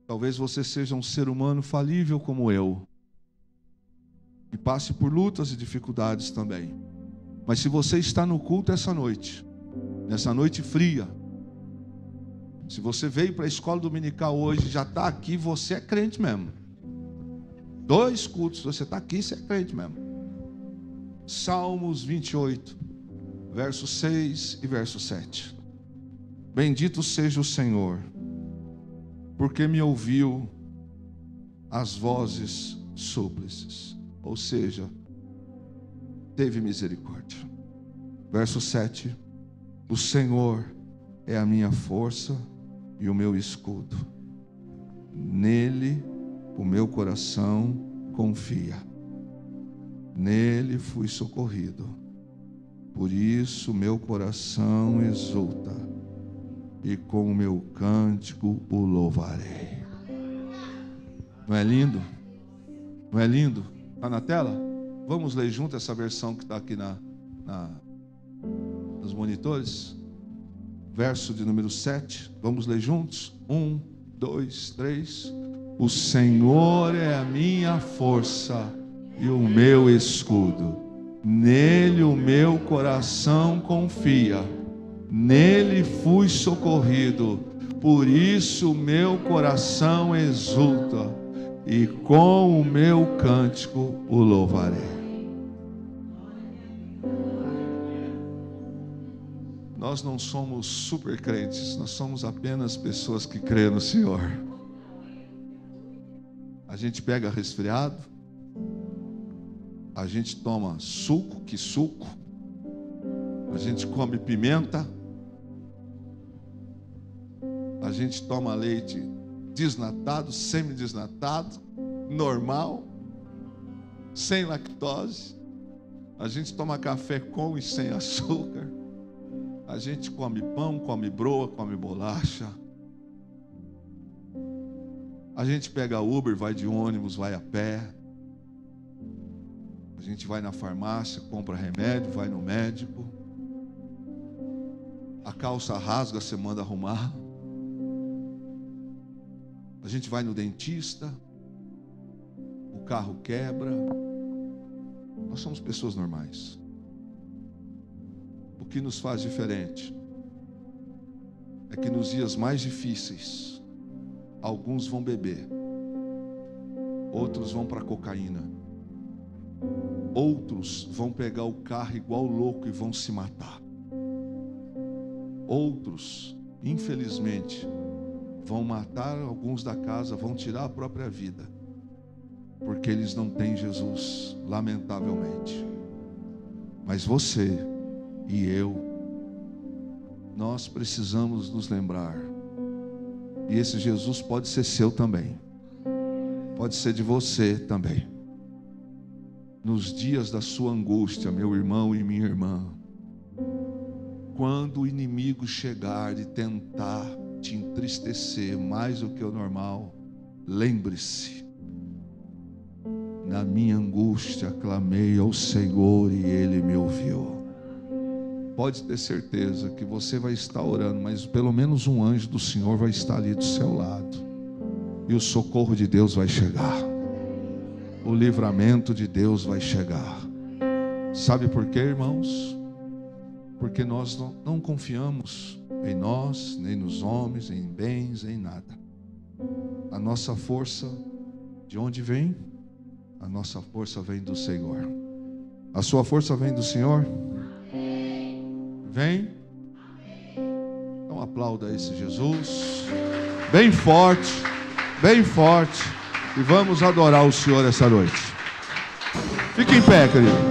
Talvez você seja um ser humano falível como eu, e passe por lutas e dificuldades também. Mas se você está no culto essa noite, nessa noite fria, se você veio para a escola dominical hoje, já está aqui, você é crente mesmo. 2 cultos, você está aqui, você é crente mesmo. Salmos 28, verso 6 e verso 7. Bendito seja o Senhor, porque me ouviu as vozes súplices. Ou seja, teve misericórdia. Verso 7. O Senhor é a minha força e o meu escudo. Nele o meu coração confia. Nele fui socorrido. Por isso meu coração exulta. E com o meu cântico o louvarei. Não é lindo? Não é lindo? Está na tela? Vamos ler junto essa versão que está aqui nos monitores. Verso de número 7. Vamos ler juntos? 1, 2, 3. O Senhor é a minha força e o meu escudo. Nele o meu coração confia. Nele fui socorrido. Por isso o meu coração exulta. E com o meu cântico o louvarei. Nós não somos super crentes, nós somos apenas pessoas que creem no Senhor. A gente pega resfriado, a gente toma suco, a gente come pimenta, a gente toma leite desnatado, semidesnatado, normal, sem lactose. A gente toma café com e sem açúcar. A gente come pão, come broa, come bolacha. A gente pega Uber, vai de ônibus, vai a pé. A gente vai na farmácia, compra remédio, vai no médico. A calça rasga, você manda arrumar. A gente vai no dentista. O carro quebra. Nós somos pessoas normais. O que nos faz diferente é que nos dias mais difíceis, alguns vão beber, outros vão para a cocaína, outros vão pegar o carro igual louco e vão se matar. Outros, infelizmente, vão matar alguns da casa, vão tirar a própria vida, porque eles não têm Jesus, lamentavelmente. Mas você e eu, nós precisamos nos lembrar, e esse Jesus pode ser seu também, pode ser de você também. Nos dias da sua angústia, meu irmão e minha irmã, quando o inimigo chegar e tentar te entristecer mais do que o normal, lembre-se: na minha angústia clamei ao Senhor e Ele me ouviu. Pode ter certeza que você vai estar orando, mas pelo menos um anjo do Senhor vai estar ali do seu lado, e o socorro de Deus vai chegar, o livramento de Deus vai chegar. Sabe por quê, irmãos? Porque nós não confiamos em nós, nem nos homens, em bens, em nada. A nossa força, de onde vem? A nossa força vem do Senhor. A sua força vem do Senhor? Vem? Então aplauda esse Jesus, bem forte, e vamos adorar o Senhor essa noite. Fique em pé, querido.